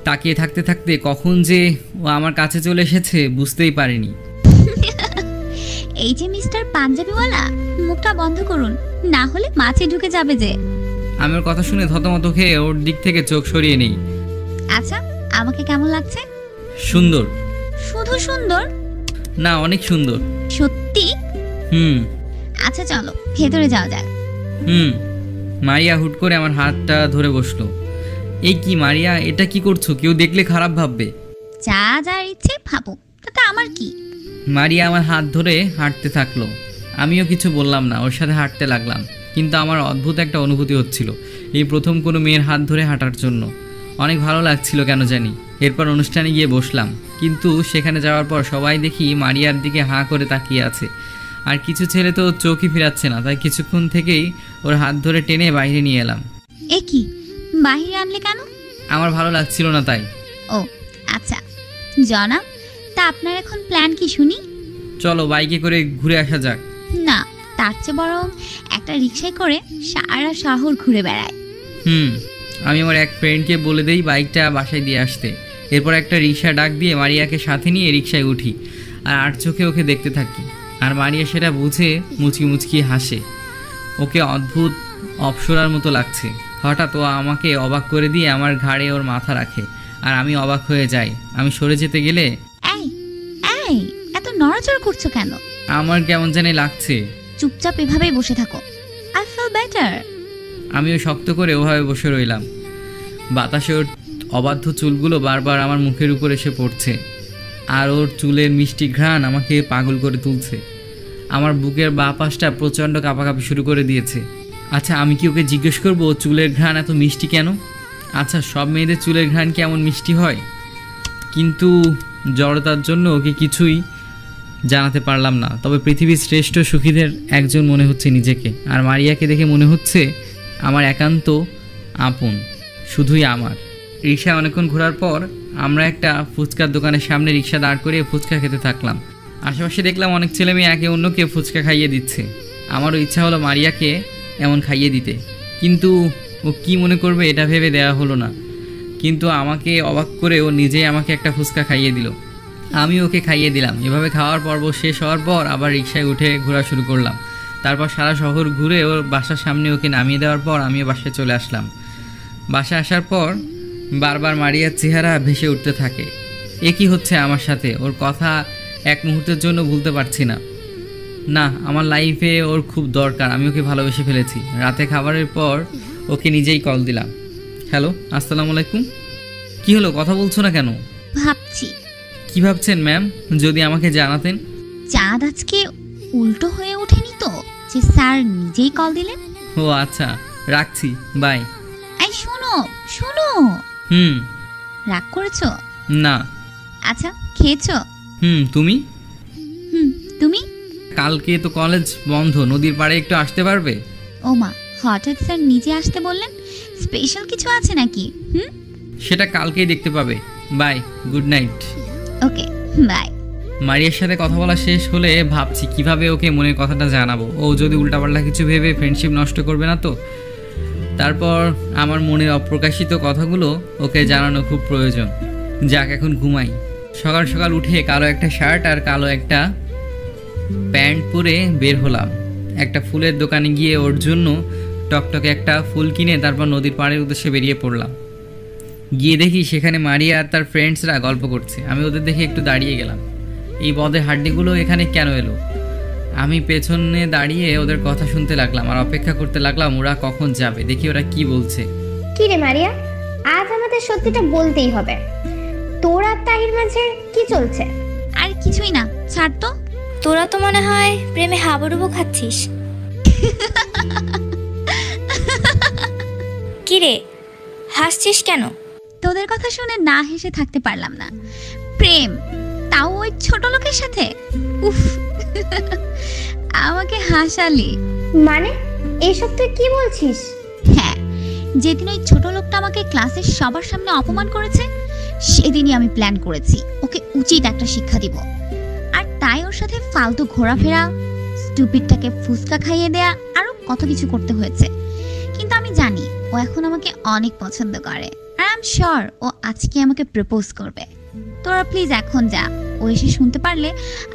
তাকিয়ে থাকতে থাকতে কখন যে ও আমার কাছে চলে এসেছে বুঝতেই পারিনি। এই যে মিস্টার পাঞ্জাবিওয়ালা, মুখটা বন্ধ করুন, না হলে মাছে ঢুকে যাবে যে। আমি ওর কথা শুনে থতমত খেয়ে ওর দিক থেকে চোখ সরিয়ে নেই। আচ্ছা আমাকে কেমন লাগছে? সুন্দর। শুধু সুন্দর না, অনেক সুন্দর। সত্যি? হুম। আচ্ছা চলো ভেতরে যাওয়া যাক। মারিয়া হুট করে আমার হাতটা ধরে বসলো। এই কি মারিয়া, এটা কি করছো? কেউ দেখলে খারাপ ভাববে। যা যার ইচ্ছে ভাবো, তাতে আমার কি। মারিয়া আমার হাত ধরে হাঁটতে থাকলো। আমিও কিছু বললাম না, ওর সাথে হাঁটতে লাগলাম। কিন্তু আমার অদ্ভুত একটা অনুভূতি হচ্ছিল এই প্রথম কোনো মেয়ের হাত ধরে হাঁটার জন্য। অনেক ভালো লাগছিল কেন জানি। এরপর অনুষ্ঠানে গিয়ে বসলাম, কিন্তু সেখানে যাওয়ার পর সবাই দেখি মারিয়ার দিকে হাঁ করে তাকিয়ে আছে। আর কিছু ছেলে তো চোখই ফিরাচ্ছে না, তাই কিছুক্ষণ থেকেই ওর হাত ধরে টেনে বাইরে নিয়ে এলাম। এ কি, বাহিরে আনলে কেন? আমার ভালো লাগছিল না তাই। ও আচ্ছা জনাব, তা আপনার এখন প্ল্যান কি শুনি? চলো বাইকে করে ঘুরে আসা যাক। না, তার চেয়ে বরং একটা রিক্সায় করে সারা শহর ঘুরে বেড়ায়। আমি আমার এক ফ্রেন্ডকে বলে দেই বাইকটা বাসায় দিয়ে আসতে। এরপর একটা রিক্সা ডাক দিয়ে মারিয়াকে সাথে নিয়ে রিক্সায় উঠি আর আর চোখে ওকে দেখতে থাকি। আর মারিয়া সেটা বুঝে মুচকি মুচকি হাসে। ওকে অদ্ভুত অপ্সরার মতো লাগছে। হঠাৎ ও আমাকে অবাক করে দিয়ে আমার ঘাড়ে ওর মাথা রাখে, আর আমি অবাক হয়ে যাই। আমি সরে যেতে গেলে, এই এই এত নড়াচড়া করছো কেন? আমার কেমন জানি লাগছে। চুপচাপ এভাবেই বসে থাকো, আই ফিল বেটার। আমিও শক্ত করে ওভাবে বসে রইলাম। বাতাসে ওর অবাধ্য চুলগুলো বারবার আমার মুখের উপর এসে পড়ছে, আর ওর চুলের মিষ্টি ঘ্রাণ আমাকে পাগল করে তুলছে। আমার বুকের বাঁ পাশটা প্রচণ্ড কাঁপাকাঁপি শুরু করে দিয়েছে। আচ্ছা, আমি কি ওকে জিজ্ঞেস করবো চুলের ঘ্রাণ এত মিষ্টি কেন? আচ্ছা, সব মেয়েদের চুলের ঘ্রাণ কি এমন মিষ্টি হয়? কিন্তু জড়তার জন্য ওকে কিছুই জানাতে পারলাম না। তবে পৃথিবীর শ্রেষ্ঠ সুখীদের একজন মনে হচ্ছে নিজেকে। আর মারিয়াকে দেখে মনে হচ্ছে আমার একান্ত আপন, শুধুই আমার। রিক্সায় অনেকক্ষণ ঘোরার পর আমরা একটা ফুচকার দোকানের সামনে রিক্সা দাঁড় করে ফুচকা খেতে থাকলাম। আশেপাশে দেখলাম অনেক ছেলে মেয়ে একে অন্যকে ফুচকা খাইয়ে দিচ্ছে। আমারও ইচ্ছা হলো মারিয়াকে এমন খাইয়ে দিতে, কিন্তু ও কি মনে করবে এটা ভেবে দেওয়া হলো না। কিন্তু আমাকে অবাক করে ও নিজেই আমাকে একটা ফুচকা খাইয়ে দিল, আমি ওকে খাইয়ে দিলাম। এভাবে খাওয়ার পর্ব শেষ হওয়ার পর আবার রিক্সায় উঠে ঘোরা শুরু করলাম। তারপর সারা শহর ঘুরে ওর বাসার সামনে ওকে নামিয়ে দেওয়ার পর আমিও বাসায় চলে আসলাম। বাসায় আসার পর বারবার মারিয়ার চেহারা ভেসে উঠতে থাকে। এ কী হচ্ছে আমার সাথে? ওর কথা এক মুহূর্তের জন্য ভুলতে পারছি না। না, আমার লাইফে ওর খুব দরকার। আমি ওকে ভালোবেসে ফেলেছি। রাতে খাবারের পর ওকে নিজেই কল দিলাম। হ্যালো, আসসালামু আলাইকুম। কী হলো, কথা বলছো না কেন? ভাবছি। কি ভাবছেন ম্যাম? যদি আমাকে জানাতেন। চাঁদ আজকে উল্টো হয়ে ওঠেনি তো যে স্যার নিজেই কল দিলেন? ও আচ্ছা, রাখছি, বাই। এই শোনো শোনো, রাগ করেছো? না। আচ্ছা, খেয়েছো? তুমি? তুমি? কালকে তো কলেজ বন্ধ, নদীর পাড়ে একটু আসতে পারবে? ও মা, হঠাৎ স্যার নিজে আসতে বললেন, স্পেশাল কিছু আছে নাকি? সেটা কালকেই দেখতে পাবে। Bye, good night. Okay, bye. মারিয়ার সাথে কথা বলা শেষ হলে ভাবছি কিভাবে ওকে মনের কথাটা জানাবো। ও যদি উল্টাপাল্টা কিছু ভেবে ফ্রেন্ডশিপ নষ্ট করবে না তো। তারপর আমার মনের অপ্রকাশিত কথাগুলো ওকে জানানো খুব প্রয়োজন। যাক, এখন ঘুমাই। সকাল সকাল উঠে কালো একটা শার্ট আর কালো একটা প্যান্ট পরে বের হলাম। একটা ফুলের দোকানে গিয়ে ওর জন্য টকটকে একটা ফুল কিনে তারপর নদীর পাড়ের উদ্দেশ্যে বেরিয়ে পড়লাম। গিয়ে দেখি সেখানে মারিয়া আর তার ফ্রেন্ডসরা গল্প করছে। আমি ওদের দেখে একটু দাঁড়িয়ে গেলাম। এই বদে হাড্ডিগুলো এখানে কেন এলো? আমি পেছনে দাঁড়িয়ে ওদের কথা শুনতে লাগলাম আর অপেক্ষা করতে লাগলাম ওরা কখন যাবে, দেখি ওরা কি বলছে। কি রে মারিয়া, আজ আমাদের সত্যিটা বলতেই হবে। তোর আর তাহির মাঝে কি চলছে? আর কিছুই না, ছাড় তো। তোরা তো মনে হয় প্রেমে হাবুডুবু খাচ্ছিস। কি রে, হাসছিস কেন? তোদের কথা শুনে না হেসে থাকতে পারলাম না। প্রেম, তাও ওই ছোট লোকের সাথে? উফ, আমাকে হাসালি। মানে এসব তুই কি বলছিস? হ্যাঁ, যেদিন ওই ছোট লোকটা আমাকে ক্লাসের সবার সামনে অপমান করেছে সেদিনই আমি প্ল্যান করেছি ওকে উচিত একটা শিক্ষা দিব। আর তাই ওর সাথে ফালতু ঘোরাফেরা, স্টুপিডটাকে ফুসকা খাইয়ে দেয়া, আরো কত কিছু করতে হয়েছে। কিন্তু আমি জানি ও এখন আমাকে অনেক পছন্দ করে আর আই এম শিওর ও আজকে আমাকে প্রপোজ করবে। তোরা প্লিজ এখন যা, ও এসে শুনতে পারলে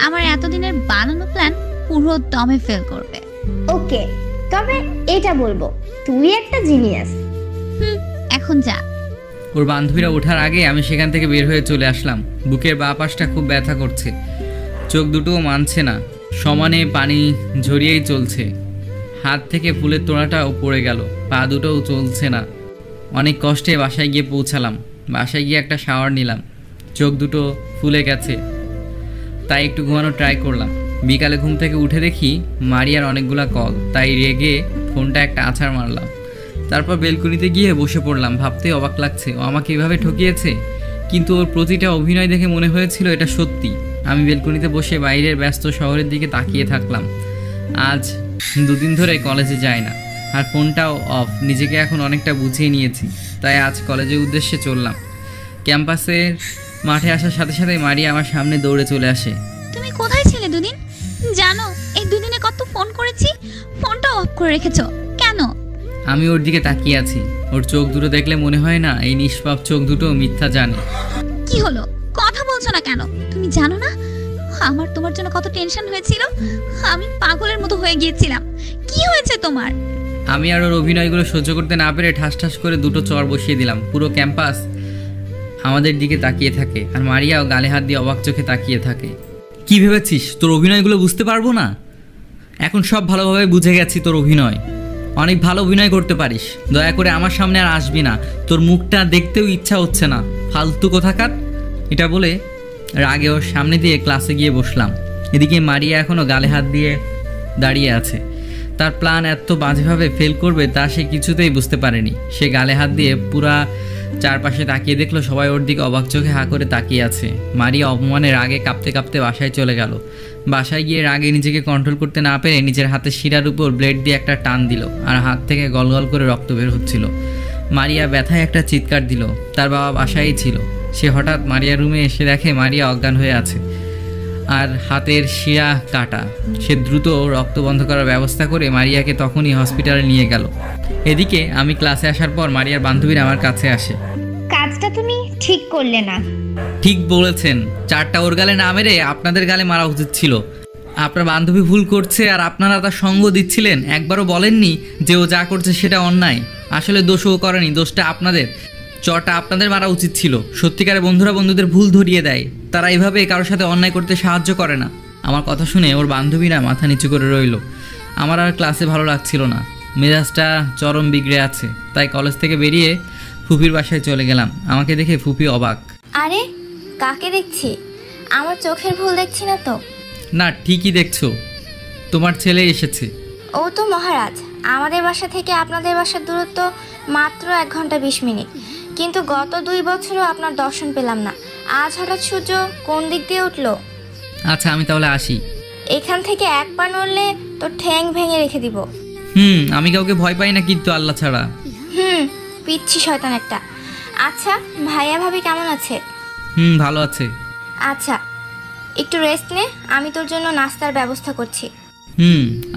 আমার এতদিনের বানানো প্ল্যান পুরো দমে ফেল করবে। ওকে, তবে এটা বলবো তুই একটা জিনিয়াস। এখন যা। ওর বান্ধবীরা ওঠার আগে আমি সেখান থেকে বের হয়ে চলে আসলাম। বুকের বাঁ পাশটা খুব ব্যথা করছে, চোখ দুটোও মানছে না, সমানে পানি ঝরিয়েই চলছে। হাত থেকে ফুলের তোড়াটাও পড়ে গেল, পা দুটোও চলছে না। অনেক কষ্টে বাসায় গিয়ে পৌঁছালাম। বাসায় গিয়ে একটা শাওয়ার নিলাম, চোখ দুটো ফুলে গেছে, তাই একটু ঘুমানো ট্রাই করলাম। বিকালে ঘুম থেকে উঠে দেখি মারিয়ার অনেকগুলা কল, তাই রেগে ফোনটা একটা আছাড় মারলাম। তারপর বেলকনিতে গিয়ে বসে পড়লাম। ভাবতে অবাক লাগছে, ও আমাকে এভাবে ঠকিয়েছে, কিন্তু ওর প্রতিটা অভিনয় দেখে মনে হয়েছিল এটা সত্যি। আমি বেলকনিতে বসে বাইরের ব্যস্ত শহরের দিকে তাকিয়ে থাকলাম। আজ 2 দিন ধরে কলেজে যাই না, আর ফোনটাও অফ। নিজেকে এখন অনেকটা বুঝিয়ে নিয়েছি, তাই আজ কলেজের উদ্দেশ্যে চললাম। ক্যাম্পাসের মাঠে আসার সাথে সাথে মারিয়া আমার সামনে দৌড়ে চলে আসে। তুমি কোথায় ছিলে দুদিন? জানো এই দুদিনে কত ফোন করেছি, ফোনটা অফ করে রেখেছো কেন? আমি ওর দিকে তাকিয়ে আছি। ওর চোখ দুটো দেখলে মনে হয় না এই নিষ্পাপ চোখ দুটো মিথ্যা জানে। কি হলো, কথা বলছো না কেন? তুমি জানো না আমার তোমার জন্য কত টেনশন হয়েছিল? আমি পাগলের মতো হয়ে গিয়েছিলাম। কি হয়েছে তোমার? আমি আর ওর অভিনয়গুলো সহ্য করতে না পেরে ঠাস ঠাস করে 2টো চর বসিয়ে দিলাম। পুরো ক্যাম্পাস আমাদের দিকে তাকিয়ে থাকে, আর মারিয়াও গালে হাত দিয়ে অবাক চোখে তাকিয়ে থাকে। কি ভেবেছিস তোর অভিনয়গুলো বুঝতে পারবো না? এখন সব ভালোভাবে বুঝে গেছি তোর অভিনয়। অনেক ভালো অভিনয় করতে পারিস, দয়া করে আমার সামনে আর আসবি না। তোর মুখটা দেখতেও ইচ্ছা হচ্ছে না, ফালতু কোথাকার। এটা বলে রাগে ওর সামনে দিয়ে ক্লাসে গিয়ে বসলাম। এদিকে মারিয়া এখনও গালে হাত দিয়ে দাঁড়িয়ে আছে। তার প্ল্যান এত বাজেভাবে ফেল করবে তা সে কিছুতেই বুঝতে পারেনি। সে গালে হাত দিয়ে পুরা চারপাশে তাকিয়ে দেখলো সবাই ওর দিকে অবাক চোখে হাঁ করে তাকিয়ে আছে। মারিয়া অপমানের রাগে কাঁপতে কাঁপতে বাসায় চলে গেল। বাসায় গিয়ে রাগে নিজেকে কন্ট্রোল করতে না পেরে নিজের হাতের শিরার উপর ব্লেড দিয়ে একটা টান দিল, আর হাত থেকে গলগল করে রক্ত বের হচ্ছিল। মারিয়া ব্যথায় একটা চিৎকার দিল। তার বাবা বাসায়ই ছিল। সে হঠাৎ মারিয়ার রুমে এসে দেখে মারিয়া অজ্ঞান হয়ে আছে আর হাতের শিরা কাটা। সে দ্রুত রক্ত বন্ধ করার ব্যবস্থা করে মারিয়াকে তখনই হসপিটালে নিয়ে গেল। এদিকে আমি ক্লাসে আসার পর মারিয়ার বান্ধবীরা আমার কাছে আসে। কাজটা তুমি ঠিক করলে না। ঠিক বলেছেন, 4টা ওর গালে না মেরে আপনাদের গালে মারা উচিত ছিল। আপনার বান্ধবী ভুল করছে আর আপনারা তার সঙ্গ দিচ্ছিলেন। একবারও বলেননি যে ও যা করছে সেটা অন্যায়। আসলে দোষও করেনি, দোষটা আপনাদের। চটা আপনাদের মারা উচিত ছিল। সত্যিকারে বন্ধুরা বন্ধুদের ভুল ধরিয়ে দেয়, তারা এইভাবে কারোর সাথে অন্যায় করতে সাহায্য করে না। আমার কথা শুনে ওর বান্ধবীরা মাথা নিচু করে রইল। আমার আর ক্লাসে ভালো লাগছিল না, মেজাজটা চরম বিগড়ে আছে। তাই কলেজ থেকে বেরিয়ে ফুপির বাসায় চলে গেলাম। আমাকে দেখে ফুপি অবাক। আরে কাকে দেখছি? আমার চোখের ভুল দেখছি না তো? না, ঠিকই দেখছো, তোমার ছেলে এসেছে। ও তো মহারাজ। আমাদের বাসা থেকে আপনাদের বাসার দূরত্ব মাত্র 1 ঘন্টা 20 মিনিট, কিন্তু গত 2 বছরও আপনার দর্শন পেলাম না। আজ হঠাৎ সূর্য কোন দিক দিয়ে উঠলো? আচ্ছা, আমি তাহলে আসি। এখান থেকে 1 পা নড়লে তো ঠ্যাং ভেঙে রেখে দিব। আমি কাউকে ভয় পাই না কিন্তু আল্লাহ ছাড়া। পিচ্ছি শয়তান একটা। আচ্ছা ভাইয়া ভাবি কেমন আছে? ভালো আছে। আচ্ছা একটু রেস্ট নে, আমি তোর জন্য নাস্তার ব্যবস্থা করছি।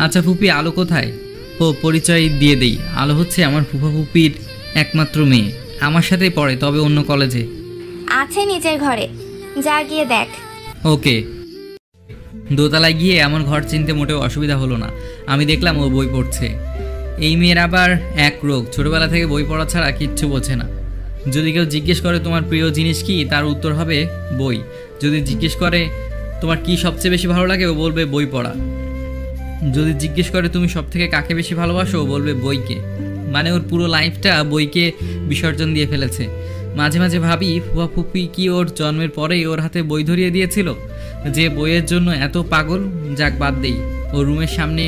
আচ্ছা ফুপি, আলো কোথায়? ও, পরিচয় দিয়ে দেই। আলো হচ্ছে আমার ফুফা ফুপির একমাত্র মেয়ে। আমার সাথেই পড়ে, তবে অন্য কলেজে। আছে নিচের ঘরে, যা গিয়ে দেখ। ওকে। দোতলায় গিয়ে আমার ঘর চিনতে মোটেও অসুবিধা হলো না। আমি দেখলাম ও বই পড়ছে। এই মেয়ের আবার এক রোগ, ছোটবেলা থেকে বই পড়া ছাড়া কিচ্ছু বোঝে না। যদি কেউ জিজ্ঞেস করে তোমার প্রিয় জিনিস কি, তার উত্তর হবে বই। যদি জিজ্ঞেস করে তোমার কি সবচেয়ে বেশি ভালো লাগে, ও বলবে বই পড়া। যদি জিজ্ঞেস করে তুমি সব থেকে কাকে বেশি ভালোবাসো, ও বলবে বইকে। মানে ওর পুরো লাইফটা বইকে বিসর্জন দিয়ে ফেলেছে। মাঝে মাঝে ভাবি ফুফা ফুপি কি ওর জন্মের পরেই ওর হাতে বই ধরিয়ে দিয়েছিল, যে বইয়ের জন্য এত পাগল। যাক, বাদ দেই। ও রুমের সামনে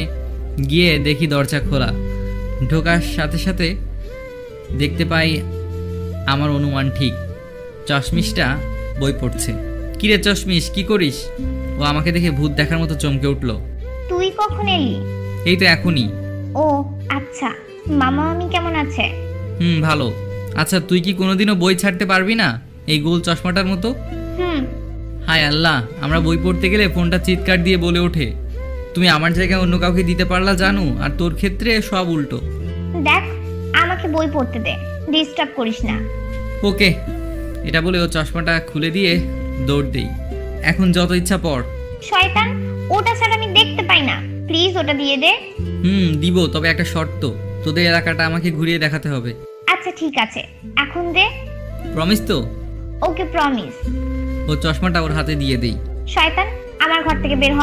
গিয়ে দেখি দরজা খোলা। ঢোকার সাথে সাথে দেখতে পাই আমার অনুমান ঠিক, চশমিশটা বই পড়ছে। কিরে চশমিশ, কি করিস? ও আমাকে দেখে ভূত দেখার মতো চমকে উঠলো। তুই কখন এলি? এই তো এখনই। ও আচ্ছা, মামা মামি কেমন আছে? ভালো। আচ্ছা, তুই কি কোনোদিনও বই ছাড়তে পারবি না এই গোল চশমাটার মতো? হায় আল্লাহ, আমরা বই পড়তে গেলে ফোনটা চিৎকার দিয়ে বলে ওঠে, তুমি আমার জায়গায় অন্য কাউকে দিতে পারলা জানো, আর তোর ক্ষেত্রে সব উল্টো। দেখ, আমাকে বই পড়তে দে, ডিস্টার্ব করিস না। ওকে। এটা বলে ও চশমাটা খুলে দিয়ে দৌড় দেই। এখন যত ইচ্ছা পড়। শয়তান, ওটা ছাড়া আমি দেখতে পাই না, প্লিজ ওটা দিয়ে দে। দিব, তবে একটা শর্ত, তোদের এলাকাটা আমাকে ঘুরিয়ে দেখাতে হবে। আচ্ছা ঠিক আছে, এখন দে। প্রমিস তো? ওকে, প্রমিস। ও চশমাটা ওর হাতে দিয়ে দেই। শয়তান, আমার ঘর থেকে বের হ।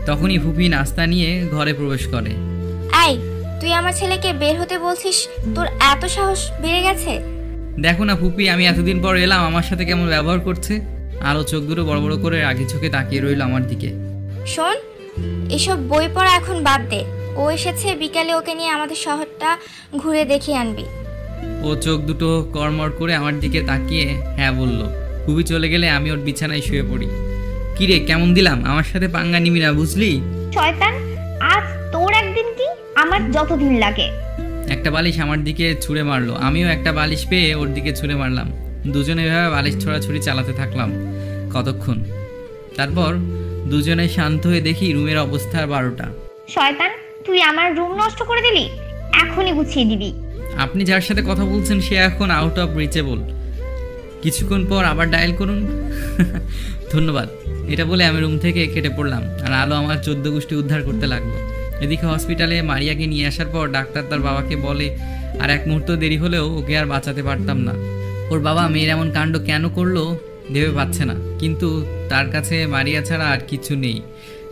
তখনই ফুপি নাস্তা নিয়ে ঘরে প্রবেশ করে। এই, তুই আমার ছেলেকে বের হতে বলছিস? তোর এত সাহস বেড়ে গেছে? দেখো না ফুপি, আমি এতদিন পর এলাম, আমার সাথে কেমন ব্যবহার করছে। আরও চোখ দুটো বড় বড় করে রাগি চোখে তাকিয়ে রইল আমার দিকে। শোন, এসব বই পড়া এখন বাদ দে। ও এসেছে, বিকালে ওকে নিয়ে আমাদের শহরটা ঘুরে দেখিয়ে আনবি। ও চোখ দুটো কড়মড় করে আমার দিকে তাকিয়ে হ্যাঁ বলল। ফুপি চলে গেলে আমি ওর বিছানায় শুয়ে পড়ি। কিরে, কেমন দিলাম? আমার সাথে পাঙ্গা নিবি না, বুঝলি? শয়তান, আজ তোর একদিন কি আমার যতদিন লাগে। একটা বালিশ আমার দিকে ছুঁড়ে মারলো, আমিও একটা বালিশ পেয়ে ওর দিকে ছুঁড়ে মারলাম। দুজনে এভাবে বালিশ ছোড়াছুড়ি চালাতে থাকলাম কতক্ষণ। তারপর দুজনে শান্ত হয়ে দেখি রুমের অবস্থা 12টা। শয়তান, তুই আমার রুম নষ্ট করে দিলি, এখনই গুছিয়ে দিবি। আপনি যার সাথে কথা বলছেন সে এখন আউট অফ রিচেবল, কিছুক্ষণ পর আবার ডায়াল করুন। ধন্যবাদ। এটা বলে আমি রুম থেকে কেটে পড়লাম, আর আলো আমার 14 গোষ্ঠী উদ্ধার করতে লাগলো। এদিকে হসপিটালে মারিয়াকে নিয়ে আসার পর ডাক্তার তার বাবাকে বলে, আর এক মুহূর্ত দেরি হলেও ওকে আর বাঁচাতে পারতাম না। ওর বাবা মেয়ের এমন কাণ্ড কেন করলো ভেবে পাচ্ছে না, কিন্তু তার কাছে মারিয়া ছাড়া আর কিছু নেই।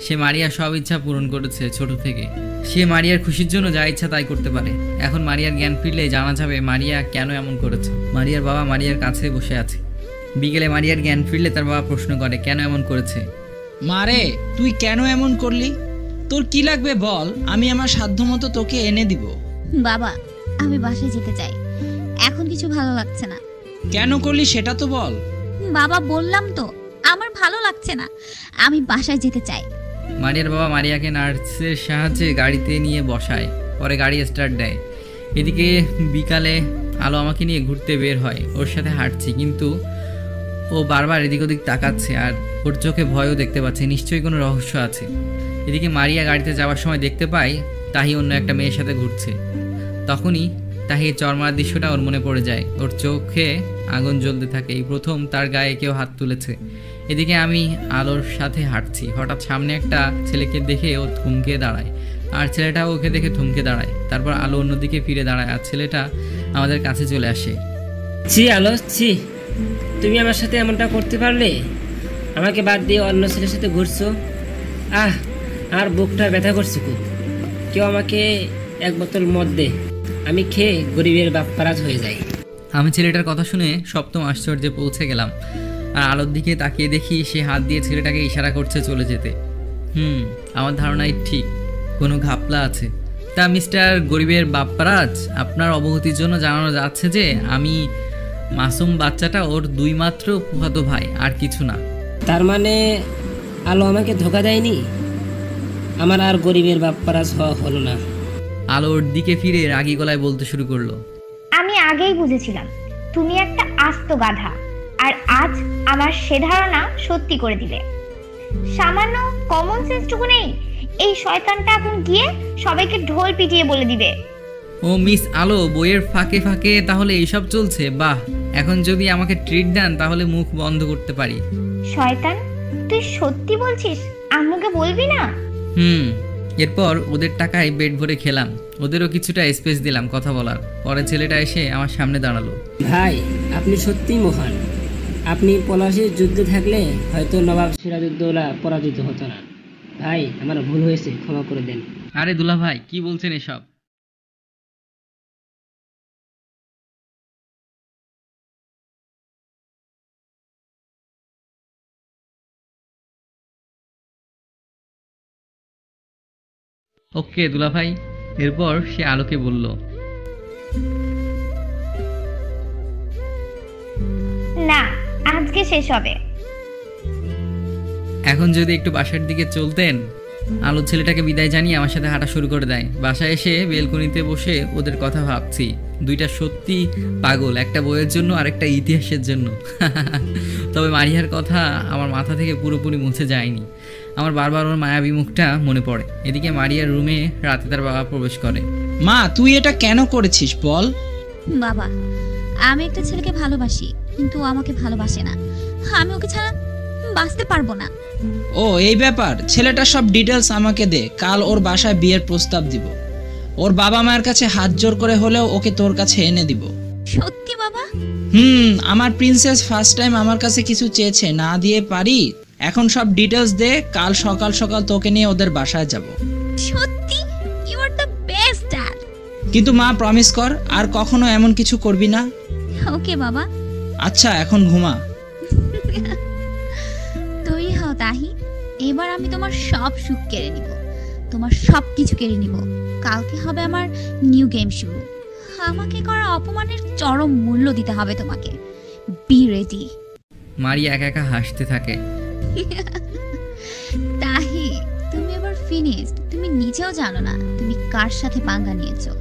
সে মারিয়ার সব ইচ্ছা পূরণ করেছে ছোট থেকে। সে মারিয়ার খুশির জন্য যা ইচ্ছা তাই করতে পারে। এখন মারিয়ার জ্ঞান ফিরলে জানা যাবে মারিয়া কেন এমন করেছে। মারিয়ার বাবা মারিয়ার কাছে বসে আছে। বিকেলে মারিয়ার জ্ঞান ফিরলে তার বাবা প্রশ্ন করে কেন এমন করেছে। মারে, তুই কেন এমন করলি? তোর কি লাগবে বল, আমি আমার সাধ্যমতো তোকে এনে দিব। বাবা, আমি বাসায় যেতে চাই, এখন কিছু ভালো লাগছে না। কেন করলি সেটা তো বল। বাবা, বললাম তো আমার ভালো লাগছে না, আমি বাসায় যেতে চাই। মারিয়ার বাবা মারিয়াকে নার্সের সাহায্যে গাড়িতে নিয়ে বসায়, পরে গাড়ি স্টার্ট দেয়। এদিকে বিকালে আলো আমাকে নিয়ে ঘুরতে বের হয়, ওর সাথে হাঁটছি, কিন্তু ও বারবার এদিক ওদিক তাকাচ্ছে আর ওর চোখে ভয়ও দেখতে পাচ্ছে, নিশ্চয়ই কোনো রহস্য আছে। এদিকে মারিয়া গাড়িতে যাওয়ার সময় দেখতে পায় তাহি অন্য একটা মেয়ের সাথে ঘুরছে। তখনই তাহির চরমার দৃশ্যটা ওর মনে পড়ে যায়, ওর চোখে আগুন জ্বলতে থাকে। এই প্রথম তার গায়ে কেউ হাত তুলেছে। এদিকে আমি আলোর সাথে হাঁটছি, হঠাৎ সামনে একটা ছেলেকে দেখে ও থমকে দাঁড়ায়, আর ছেলেটাও ওকে দেখে থমকে দাঁড়ায়। তারপর আলো অন্যদিকে ফিরে দাঁড়ায় আর ছেলেটা আমাদের কাছে চলে আসে। ছি আলো, ছি, তুমি আমার সাথে এমনটা করতে পারলে? আমাকে বাদ দিয়ে অন্য ছেলের সাথে ঘুরছো। আর বুকটা ব্যথা করছে খুব। কেউ আমাকে এক বোতল মদ দে, আমি খেয়ে গরিবের বাপ্পারাজ হয়ে যাই। আমি ছেলেটার কথা শুনে সপ্তম আশ্চর্যে পৌঁছে গেলাম, আর আলোর দিকে তাকিয়ে দেখি সে হাত দিয়ে ছেলেটাকে ইশারা করছে চলে যেতে। আমার ধারণাই ঠিক, কোনো ঘাপলা আছে। তা মিস্টার গরিবের বাপ্পারাজ, আপনার অবগতির জন্য জানানো যাচ্ছে যে আমি মাসুম বাচ্চাটা ওর দুই মাত্র ফুফাতো ভাই, আর কিছু না। তার মানে আলো আমাকে ধোকা দেয়নি? আমার আর গরিবের বাপ্পারাজ হওয়া হলো না। আলো ওর দিকে ফিরে রাগী গলায় বলতে শুরু করলো, আমি আগেই বুঝেছিলাম তুমি একটা আস্ত গাধা, আর আজ আমার সে ধারণা সত্যি করে দিলে। সামান্য কমন সেন্সটুকু নেই? এই শয়তানটা এখন গিয়ে সবাইকে ঢোল পিটিয়ে বলে দিবে। ও মিস আলো, বইয়ের ফাঁকে ফাঁকে তাহলে এইসব চলছে? বাহ, এখন যদি আমাকে ট্রিট দেন তাহলে মুখ বন্ধ করতে পারি। শয়তান, তুই সত্যি বলছিস? আম্মুকে বলবি না? এরপর ওদের টাকায় পেট ভরে খেলাম, ওদেরও কিছুটা স্পেস দিলাম কথা বলার। পরে ছেলেটা এসে আমার সামনে দাঁড়ালো। ভাই, আপনি সত্যিই মহান। আপনি পলাশীর যুদ্ধে থাকলে হয়তো নবাব সিরাজউদ্দৌলা পরাজিত হতো না। ভাই, আমার ভুল হয়েছে, ক্ষমা করে দেন। আরে দুলা ভাই, কি বলছেন এসব? ওকে দুলা ভাই। এরপর সে আলোকে বলল, না, আজকে শেষ হবে। এখন যদি একটু বাসার দিকে চলতেন। আলো ছেলেটাকে বিদায় জানিয়ে আমার সাথে হাঁটা শুরু করে দেয়। বাসায় এসে বেলকনিতে বসে ওদের কথা ভাবছি। দুইটা সত্যি পাগল, একটা বইয়ের জন্য আর একটা ইতিহাসের জন্য। তবে মারিয়ার কথা আমার মাথা থেকে পুরোপুরি মুছে যায়নি। আমার বারবার ওর মায়াবী মুখটা মনে পড়ে। এদিকে মারিয়ার রুমে রাতে তার বাবা প্রবেশ করে। মা, তুই এটা কেন করেছিস বল? বাবা, আমি একটা ছেলেকে ভালোবাসি, কিন্তু ও আমাকে ভালোবাসে না। আমি ওকে ছাড়া বাঁচতে পারবো না। ও, এই ব্যাপার। ছেলেটার সব ডিটেলস আমাকে দে, কাল ওর বাসায় বিয়ের প্রস্তাব দিব। ওর বাবা মায়ের কাছে হাত জোর করে হলেও ওকে তোর কাছে এনে দিব। সত্যি বাবা? আমার প্রিন্সেস ফার্স্ট টাইম আমার কাছে কিছু চেয়েছে, না দিয়ে পারি? এখন সব ডিটেলস দে, কাল সকাল সকাল তোকে নিয়ে ওদের বাসায় যাব। সত্যি? You are the best dad. কিন্তু মা, প্রমিস কর আর কখনো এমন কিছু করবি না। ওকে বাবা। আচ্ছা, এখন ঘুমা। তৈরি হও তাহি, এবার আমি তোমার সব সুখ কেড়ে নিব, তোমার সব কিছু কেড়ে নিব। কালকে হবে আমার নিউ গেম শুরু। আমাকে করা অপমানের চরম মূল্য দিতে হবে তোমাকে। B ready. মারিয়া একা একা হাসতে থাকে। তাহি, তুমি এবার ফিনিশড। তুমি নিজেও জানো না তুমি কার সাথে পাঙ্গা নিয়েছো।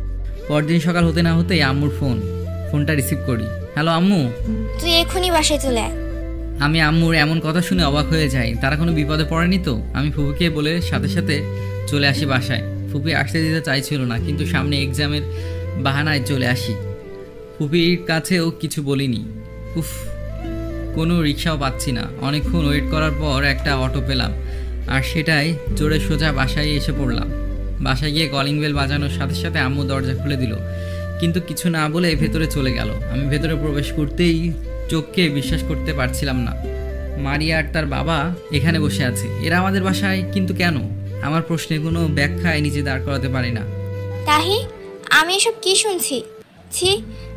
পরদিন সকাল হতে না হতেই আম্মুর ফোনটা রিসিভ করি। হ্যালো আম্মু। তুই এখনই বাসায় চলে আয়। আমি আম্মুর এমন কথা শুনে অবাক হয়ে যাই। তারা কোনো বিপদে পড়েনি তো? আমি ফুপিকে বলে সাথে সাথে চলে আসি বাসায়। ফুপি আসতে দিতে চাইছিল না, কিন্তু সামনে এক্সামের বাহানায় চলে আসি। ফুপির কাছেও কিছু বলিনি। কোনো রিক্সাও পাচ্ছি না। অনেকক্ষণ ওয়েট করার পর একটা অটো পেলাম, আর সেটাই চড়ে সোজা বাসায় এসে পড়লাম। বাসায় গিয়ে কলিং বেল বাজানোর সাথে সাথে আম্মু দরজা খুলে দিল, কিন্তু কিছু না বলে ভেতরে চলে গেল। আমি ভেতরে প্রবেশ করতেই চোখকে বিশ্বাস করতে পারছিলাম না। মারিয়া আর তার বাবা এখানে বসে আছে। এরা আমাদের বাসায় কিন্তু কেন? আমার প্রশ্নের কোনো ব্যাখ্যায় নিজে দাঁড় করাতে পারি না। তাহি, আমি এসব কি শুনছি? ছি,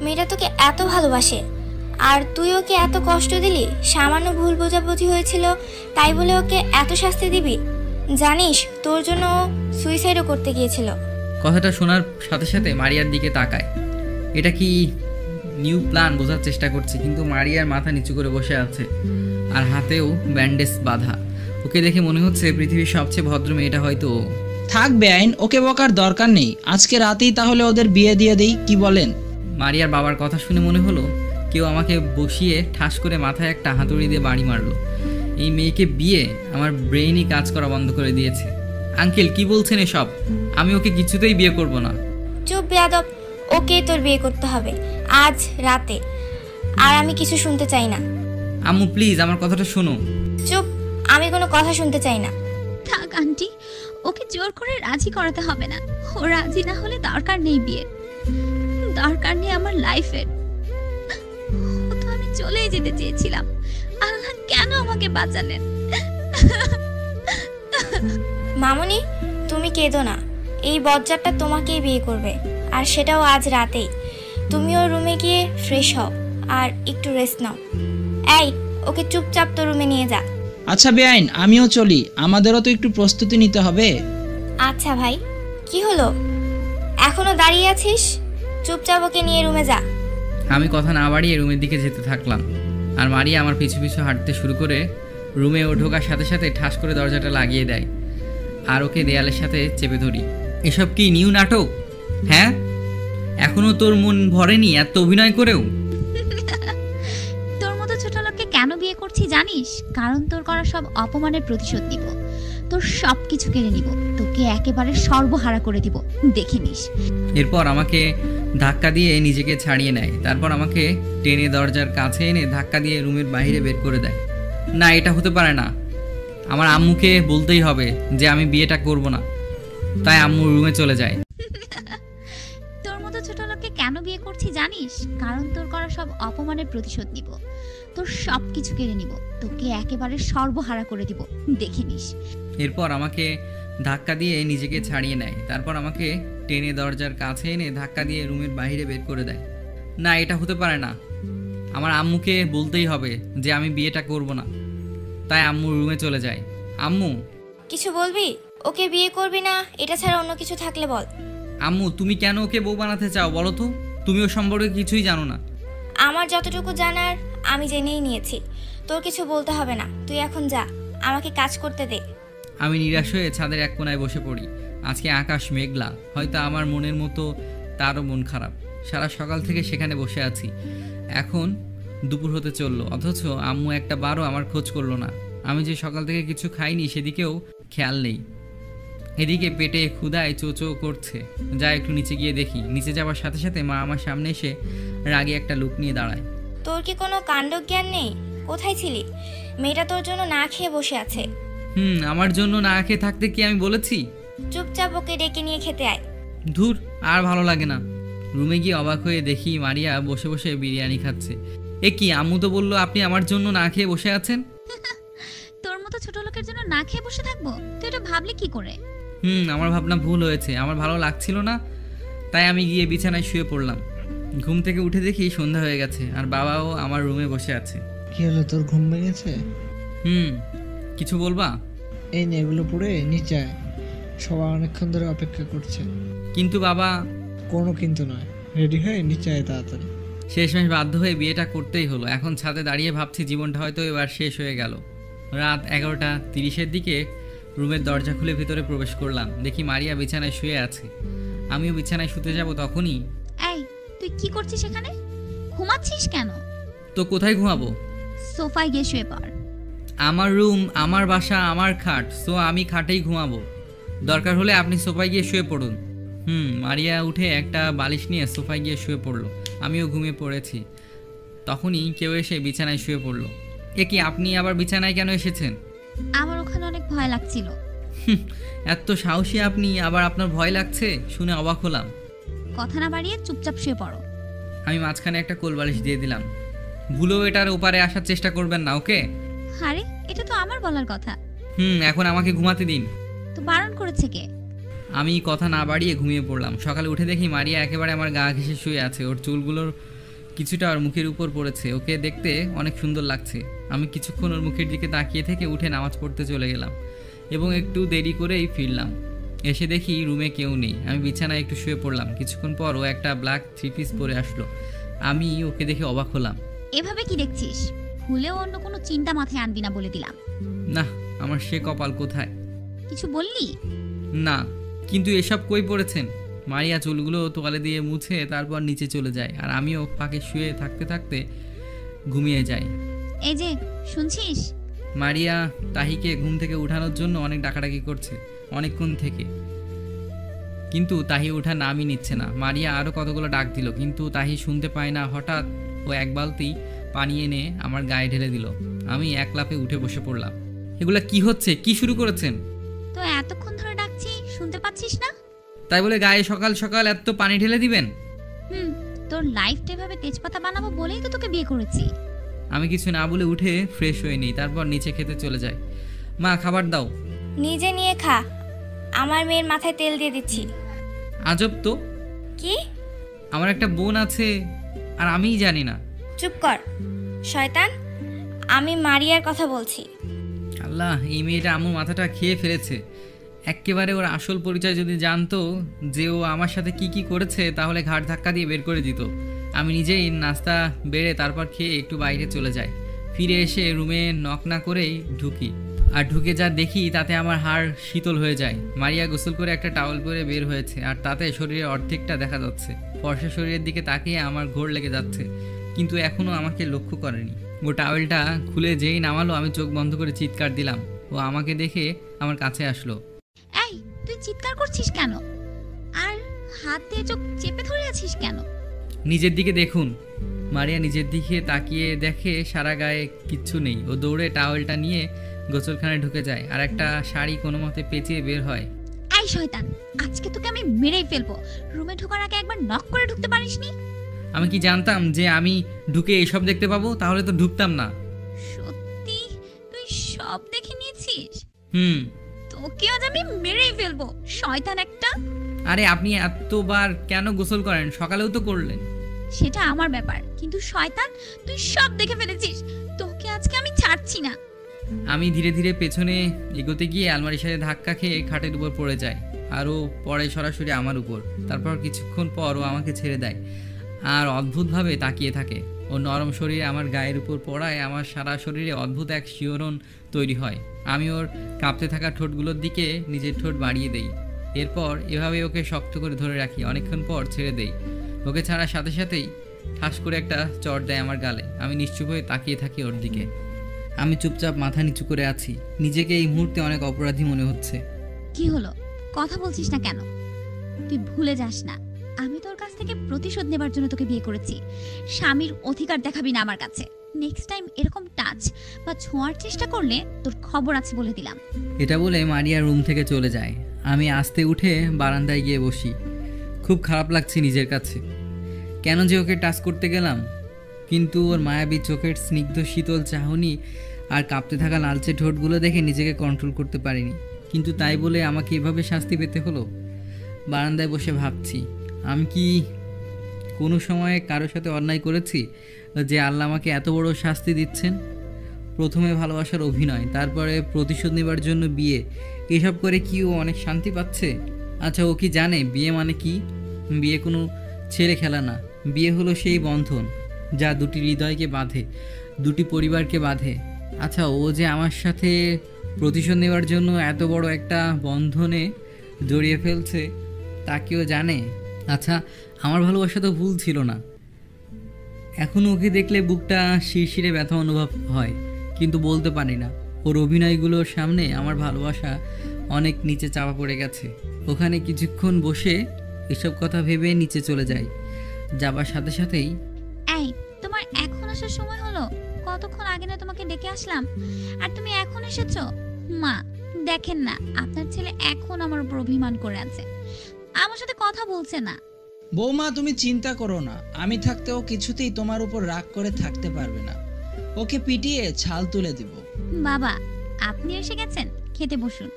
মেয়েটা তোকে এত ভালোবাসে, আর তুই ওকে এত কষ্ট দিলি? সামান্য ভুল বোঝাবুঝি হয়েছিল তাই বলে ওকে এত শাস্তি দিবি? জানিস তোর জন্য ও সুইসাইডও করতে গিয়েছিল। কথাটা শোনার সাথে সাথে মারিয়ার দিকে তাকায়। এটা কি নিউ প্ল্যান বোঝার চেষ্টা করছে, কিন্তু মারিয়ার মাথা নিচু করে বসে আছে আর হাতেও ব্যান্ডেজ বাঁধা। ওকে দেখে মনে হচ্ছে পৃথিবীর সবচেয়ে ভদ্র মেয়েটা হয়তো ও। থাক বেআইন, ওকে বকার দরকার নেই। আজকে রাতেই তাহলে ওদের বিয়ে দিয়ে দেই, কি বলেন? মারিয়ার বাবার কথা শুনে মনে হলো কেউ আমাকে বসিয়ে ঠাস করে মাথায় একটা হাতুড়ি দিয়ে বাড়ি মারলো। এই মেয়েকে বিয়ে আমার ব্রেইনই কাজ করা বন্ধ করে দিয়েছে। আঙ্কেল কি বলছেন এসব? আমি ওকে কিছুতেই বিয়ে করব না। চুপ বেয়াদব, ওকে তোর বিয়ে করতে হবে আজ রাতে, আর আমি কিছু শুনতে চাই না। আম্মু প্লিজ আমার কথাটা শোনো। চুপ, আমি কোনো কথা শুনতে চাই না। থাক আন্টি, ওকে জোর করে রাজি করাতে হবে না। ও রাজি না হলে দরকার নেই বিয়ে, দরকার নেই আমার লাইফের। ও তো আমি চলেই যেতে চেয়েছিলাম, আল্লাহ কেন আমাকে বাঁচালেন? মামুনি তুমি কেঁদো না, এই বজ্জারটা তোমাকেই বিয়ে করবে, আর সেটাও আজ রাতেই। তুমি ওর রুমে গিয়ে ফ্রেশ হও আর একটু রেস্ট নাও। এই ওকে চুপচাপ তো রুমে নিয়ে যা। আচ্ছা বেআইন, আমিও চলি, আমাদেরও তো একটু প্রস্তুতি নিতে হবে। আচ্ছা ভাই, কি হলো এখনো দাঁড়িয়ে আছিস? চুপচাপ ওকে নিয়ে রুমে যা। আমি কথা না বাড়িয়ে রুমের দিকে যেতে থাকলাম, আর মারিয়া আমার পিছু পিছু হাঁটতে শুরু করে। রুমে ও ঢোকার সাথে সাথে ঠাস করে দরজাটা লাগিয়ে দেয় আর ওকে দেয়ালের সাথে চেপে ধরি। এসব কি নিউ নাটক? হ্যাঁ, এখনো তোর মন ভরেনি এত অভিনয় করেও? তোর মতো ছোট লোককে কেন বিয়ে করছি জানিস? কারণ তোর করা সব অপমানের প্রতিশোধ নিব, তোর সব কিছু কেড়ে নিব, তোকে একেবারে সর্বহারা করে দিব, দেখে নিস। এরপর আমাকে ধাক্কা দিয়ে নিজেকে ছাড়িয়ে নেয়, তারপর আমাকে টেনে দরজার কাছে এনে ধাক্কা দিয়ে রুমের বাইরে বের করে দেয়। না, এটা হতে পারে না। আমার আম্মুকে বলতেই হবে যে আমি বিয়েটা করব না। তাই আম্মু রুমে চলে যায়। তোর মতো ছোট লোককে কেন বিয়ে করছি জানিস? কারণ তোর করা সব অপমানের প্রতিশোধ নিব, তোর সব কিছু কেড়ে নিব, তোকে একেবারে সর্বহারা করে দিব, দেখে নিস। এরপর আমাকে ধাক্কা দিয়ে নিজেকে ছাড়িয়ে নেয়, তারপর আমাকে টেনে দরজার কাছে এনে ধাক্কা দিয়ে রুমের বাইরে বের করে দেয়। না, এটা হতে পারে না। আমার আম্মুকে বলতেই হবে যে আমি বিয়েটা করব না। তাই আম্মু রুমে চলে যায়। আম্মু। কিছু বলবি? ওকে বিয়ে করবি না এটা ছাড়া অন্য কিছু থাকলে বল। আম্মু তুমি কেন ওকে বউ বানাতে চাও বলো তো? তুমি ও সম্পর্কে কিছুই জানো না। আমার যতটুকু জানার আমি জেনেই নিয়েছি, তোর কিছু বলতে হবে না। তুই এখন যা, আমাকে কাজ করতে দে। আমি নিরাশ হয়ে ছাদের এক কোনায় বসে পড়ি। আজকে আকাশ মেঘলা, হয়তো আমার মনের মতো তারও মন খারাপ। সারা সকাল থেকে সেখানে বসে আছি, এখন দুপুর হতে চললো, অথচ আম্মু একটা বারও আমার খোঁজ করলো না। আমি যে সকাল থেকে কিছু খাইনি সেদিকেও খেয়াল নেই। এদিকে পেটে ক্ষুধায় চোচো করছে। যা একটু নিচে গিয়ে দেখি, নিচে যাওয়ার সাথে সাথে মা আমার সামনে এসে রাগে একটা লুক নিয়ে দাঁড়ায়। তোর কি কোনো কাণ্ডজ্ঞান নেই? কোথায় ছিলি? মেয়েটা তোর জন্য না খেয়ে বসে আছে। আমার জন্য না খেয়ে থাকতে কি আমি বলেছি? চুপচাপ ওকে ডেকে নিয়ে খেতে আয়। ধুর, আর ভালো লাগে না। রুমে গিয়ে অবাক হয়ে দেখি মারিয়া বসে বসে বিরিয়ানি খাচ্ছে। এ কি, আম্মু তো বললো আপনি আমার জন্য না খেয়ে বসে আছেন। তোর মতো ছোট লোকের জন্য না খেয়ে বসে থাকবো? তুই এটা ভাবলি কি করে? আমার ভাবনা ভুল হয়েছে। আমার ভালো লাগছিল না, তাই আমি গিয়ে বিছানায় শুয়ে পড়লাম। ঘুম থেকে উঠে দেখি সন্ধ্যা হয়ে গেছে আর বাবাও আমার রুমে বসে আছে। কি হলো, তোর ঘুম ভেঙেছে? কিছু বলবা? এই নে, এগুলো পড়ে নিচে আয়, সবাই অনেকক্ষণ ধরে অপেক্ষা করছে। কিন্তু বাবা। কোনো কিন্তু নয়, রেডি হয়ে নিচে আয় তাড়াতাড়ি। শেষমেশ বাধ্য হয়ে বিয়েটা করতেই হলো। এখন ছাদে দাঁড়িয়ে ভাবছি জীবনটা হয়তো এবার শেষ হয়ে গেল। রাত 11:30-এর দিকে রুমের দরজা খুলে ভিতরে প্রবেশ করলাম। দেখি মারিয়া বিছানায় শুয়ে আছে। আমিও বিছানায় শুতে যাব, তখনই এই তুই কি করছিস এখানে? ঘুমাচ্ছিস কেন? তো কোথায় ঘুমাবো? সোফায় গিয়ে শুয়ে পড়। আমার রুম, আমার বাসা, আমার খাট, সো আমি খাটেই ঘুমাবো। দরকার হলে আপনি সোফায় গিয়ে শুয়ে পড়ুন। মারিয়া উঠে একটা বালিশ নিয়ে সোফায় গিয়ে শুয়ে পড়লো। আমিও ঘুমিয়ে পড়েছি। তখনই কেউ এসে বিছানায় শুয়ে পড়লো। এ কি, আপনি আবার বিছানায় কেন এসেছেন? আমার ওখানে অনেক ভয় লাগছিল। এত সাহসী আপনি, আবার আপনার ভয় লাগছে? শুনে অবাক হলাম। কথা না বাড়িয়ে চুপচাপ শুয়ে পড়ো। আমি মাঝখানে একটা কোল বালিশ দিয়ে দিলাম। ভুলেও এটার ওপারে আসার চেষ্টা করবেন না, ওকে? আরে এটা তো আমার বলার কথা। এখন আমাকে ঘুমাতে দিন। তো বারণ করেছে কে? আমি কথা না বাড়িয়ে ঘুমিয়ে পড়লাম। সকালে উঠে দেখি মারিয়া একেবারে আমার গা ঘেঁষে শুয়ে আছে। ওর কিছুটা ওর মুখের উপর পড়েছে। ওকে দেখতে অনেক সুন্দর লাগছে। আমি কিছুক্ষণ ওর মুখের দিকে তাকিয়ে থেকে উঠে নামাজ পড়তে চলে গেলাম এবং একটু দেরি করেই ফিরলাম। এসে দেখি রুমে কেউ নেই। আমি বিছানায় একটু শুয়ে পড়লাম। কিছুক্ষণ পর ও একটা ব্ল্যাক 3 পিস পরে আসলো। আমি ওকে দেখে অবাক হলাম। এভাবে কি দেখছিস? ভুলেও অন্য কোনো চিন্তা মাথায় আনবি না বলে দিলাম। না, আমার সে কপাল কোথায়। কিছু বললি? না, কিন্তু এসব কই পড়েছেন? মারিয়া চুলগুলো তোয়ালে দিয়ে মুছে তারপর নিচে চলে যায়, আর আমিও ফাঁকে শুয়ে থাকতে থাকতে ঘুমিয়ে যাই। এই যে শুনছিস? মারিয়া তাহিকে ঘুম থেকে উঠানোর জন্য অনেক ডাকাডাকি করছে অনেকক্ষণ থেকে, কিন্তু তাহি ওঠার নামই নিচ্ছে না। মারিয়া আরও কতগুলো ডাক দিল, কিন্তু তাহি শুনতে পায় না। হঠাৎ ও এক বালতি পানি এনে আমার গায়ে ঢেলে দিল। আমি এক লাফে উঠে বসে পড়লাম। এগুলা কি হচ্ছে? কি শুরু করেছেন? তো এতক্ষণ ধরে ডাকছি, শুনতে পাচ্ছিস না? তাই বলে গায়ে সকাল সকাল এত পানি ঢেলে দিবেন? তোর লাইফটা এভাবে তেজপাতা বানাবো বলেই তো তোকে বিয়ে করেছি। আমি কিছু না বলে উঠে ফ্রেশ হয়ে নিই, তারপর নিচে খেতে চলে যাই। মা, খাবার দাও। নিজে নিয়ে খা, আমার মেয়ের মাথায় তেল দিয়ে দিচ্ছি। আজব তো, কি? আমার একটা বোন আছে আর আমিই জানি না। চুপ কর শয়তান, আমি মারিয়ার কথা বলছি। আল্লাহ, এই মেয়েটা আমার মাথাটা খেয়ে ফেলেছে। একেবারে ওর আসল পরিচয় যদি জানতো যে ও আমার সাথে কি কি করেছে, তাহলে ঘাট ধাক্কা দিয়ে বের করে দিত। আমি নিজেই নাস্তা বেড়ে তারপর খেয়ে একটু বাইরে চলে যাই। ফিরে এসে রুমে নক না করেই ঢুকি, আর ঢুকে যা দেখি তাতে আমার হাড় শীতল হয়ে যায়। মারিয়া গোসল করে একটা টাওয়েল পরে বের হয়েছে, আর তাতে শরীরের অর্ধেকটা দেখা যাচ্ছে। ফর্সা শরীরের দিকে তাকিয়ে আমার ঘোর লেগে যাচ্ছে, কিন্তু এখনও আমাকে লক্ষ্য করেনি। ও টাওয়েলটা খুলে যেই নামালো, আমি চোখ বন্ধ করে চিৎকার দিলাম। ও আমাকে দেখে আমার কাছে আসলো। এই, তুই চিৎকার করছিস কেন? আর হাত দিয়ে চোখ চেপে ধরে আছিস কেন? নিজের দিকে দেখুন। মারিয়া নিজের দিকে তাকিয়ে দেখে সারা গায়ে কিচ্ছু নেই। ও দৌড়ে টাওয়েলটা নিয়ে গোসলখানায় ঢুকে যায়, আর একটা শাড়ি কোনো মতে পেঁচিয়ে বের হয়। এই শয়তান, আজকে তোকে আমি মেরেই ফেলবো। রুমে ঢোকার আগে একবার নক করে ঢুকতে পারিসনি? আমি কি জানতাম যে আমি ঢুকে এসব দেখতে পাবো? তাহলে তো ঢুকতাম না। সত্যি তুই সব দেখে নিয়েছিস? তোকে আজ আমি মেরেই ফেলবো, শয়তান একটা। আরে আপনি এতবার কেন গোসল করেন? সকালেও তো করলেন। সেটা আমার ব্যাপার, কিন্তু শয়তান তুই সব দেখে ফেলেছিস। তোকে আজকে আমি ছাড়ছি না। আমি ধীরে ধীরে পেছনে এগোতে গিয়ে আলমারির সাথে ধাক্কা খেয়ে খাটের উপর পড়ে যায়, আর ও পড়ে সরাসরি আমার উপর। তারপর কিছুক্ষণ পর ও আমাকে ছেড়ে দেয় আর অদ্ভুতভাবে তাকিয়ে থাকে। ও নরম শরীরে আমার গায়ের উপর পড়ায় আমার সারা শরীরে অদ্ভুত এক শিহরণ তৈরি হয়। আমি ওর কাঁপতে থাকা ঠোঁটগুলোর দিকে নিজের ঠোঁট বাড়িয়ে দেই। এরপর এভাবে ওকে শক্ত করে ধরে রাখি। অনেকক্ষণ পর ছেড়ে দেই। ওকে ছাড়ার সাথে সাথেই ঠাস করে একটা চড় দেয় আমার গালে। আমি নিশ্চুপ হয়ে তাকিয়ে থাকি ওর দিকে। আমি চুপচাপ মাথা নিচু করে আছি। নিজেকে এই মুহূর্তে অনেক অপরাধী মনে হচ্ছে। কি হলো, কথা বলছিস না কেন? তুই ভুলে যাস না, আমি তোর কাছ থেকে প্রতিশোধ নেবার জন্য তোকে বিয়ে করেছি। স্বামীর অধিকার দেখাবি না আমার কাছে। নেক্সট টাইম এরকম টাচ বা ছোঁয়ার চেষ্টা করলে তোর খবর আছে বলে দিলাম। এটা বলে মারিয়া রুম থেকে চলে যায়। আমি আস্তে উঠে বারান্দায় গিয়ে বসি। খুব খারাপ লাগছে নিজের কাছে। কেন যে ওকে টাচ করতে গেলাম? কিন্তু ওর মায়াবী চোখের স্নিগ্ধ শীতল চাহনি আর কাঁপতে থাকা লালচে ঠোঁটগুলো দেখে নিজেকে কন্ট্রোল করতে পারিনি। কিন্তু তাই বলে আমাকে এভাবে শাস্তি পেতে হলো। বারান্দায় বসে ভাবছি, আমি কি কোনো সময় কারোর সাথে অন্যায় করেছি যে আল্লাহ আমাকে এত বড় শাস্তি দিচ্ছেন? প্রথমে ভালোবাসার অভিনয়, তারপরে প্রতিশোধ নেবার জন্য বিয়ে। এসব করে কি ও অনেক শান্তি পাচ্ছে? আচ্ছা, ও কি জানে বিয়ে মানে কি? বিয়ে কোনো ছেলে খেলা না। বিয়ে হলো সেই বন্ধন যা দুটি হৃদয়কে বাঁধে, দুটি পরিবারকে বাঁধে। আচ্ছা, ও যে আমার সাথে প্রতিশোধ নেওয়ার জন্য এত বড় একটা বন্ধনে জড়িয়ে ফেলছে তা কেউ জানে? আচ্ছা, আমার ভালোবাসা তো ভুল ছিল না। এখন ওকে দেখলে বুকটা শিরশিরে ব্যথা অনুভব হয়, কিন্তু বলতে পারি না। ওর অভিনয়গুলোর সামনে আমার ভালোবাসা অনেক নিচে চাপা পড়ে গেছে। ওখানে কিছুক্ষণ বসে এসব কথা ভেবে নিচে চলে যাই। যাবার সাথে সাথেই, এই, তোমার এখন আসার সময় হলো? কতক্ষণ আগে না তোমাকে ডেকে আসলাম, আর তুমি এখন এসেছো? মা, দেখেন না আপনার ছেলে এখন আমার উপর অভিমান করে আছে, আমার সাথে কথা বলছে না। বৌমা, তুমি চিন্তা করো না, আমি থাকতেও কিছুতেই তোমার উপর রাগ করে থাকতে পারবে না। ওকে পিটিয়ে ছাল তুলে দিব। বাবা, আপনি এসে গেছেন, খেতে বসুন।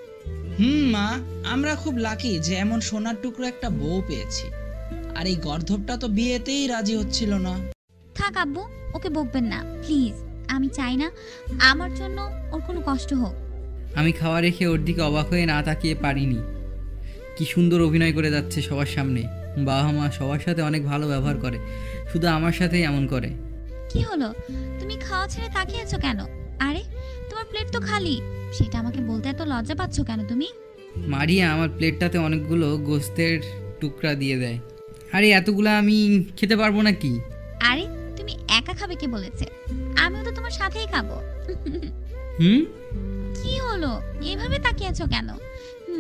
মা, আমরা খুব লাকি যে এমন সোনার টুকরো একটা বউ পেয়েছি। আর এই গর্ধবটা তো বিয়েতেই রাজি হচ্ছিল না। থাক আব্বু, ওকে বকবেন না প্লিজ। আমি চাই না আমার জন্য ওর কোনো কষ্ট হোক। আমি খাওয়া রেখে ওর দিকে অবাক হয়ে না তাকিয়ে পারিনি। কি সুন্দর অভিনয় করে যাচ্ছে সবার সামনে। বাবা মা সবার সাথে অনেক ভালো ব্যবহার করে, শুধু আমার সাথেই এমন করে। কি হলো, তুমি খাওয়া ছেড়ে তাকিয়ে আছো কেন? আরে তোমার প্লেট তো খালি, সেটা আমাকে বলতে এত লজ্জা পাচ্ছ কেন তুমি? মারিয়া আমার প্লেটটাতে অনেকগুলো গোস্তের টুকরা দিয়ে দেয়। আরে এতগুলো আমি খেতে পারবো না কি? আরে তুমি একা খাবে কে বলেছে? আমিও তো তোমার সাথেই খাবো। হুম, কি হলো, এভাবে তাকিয়ে আছো কেন?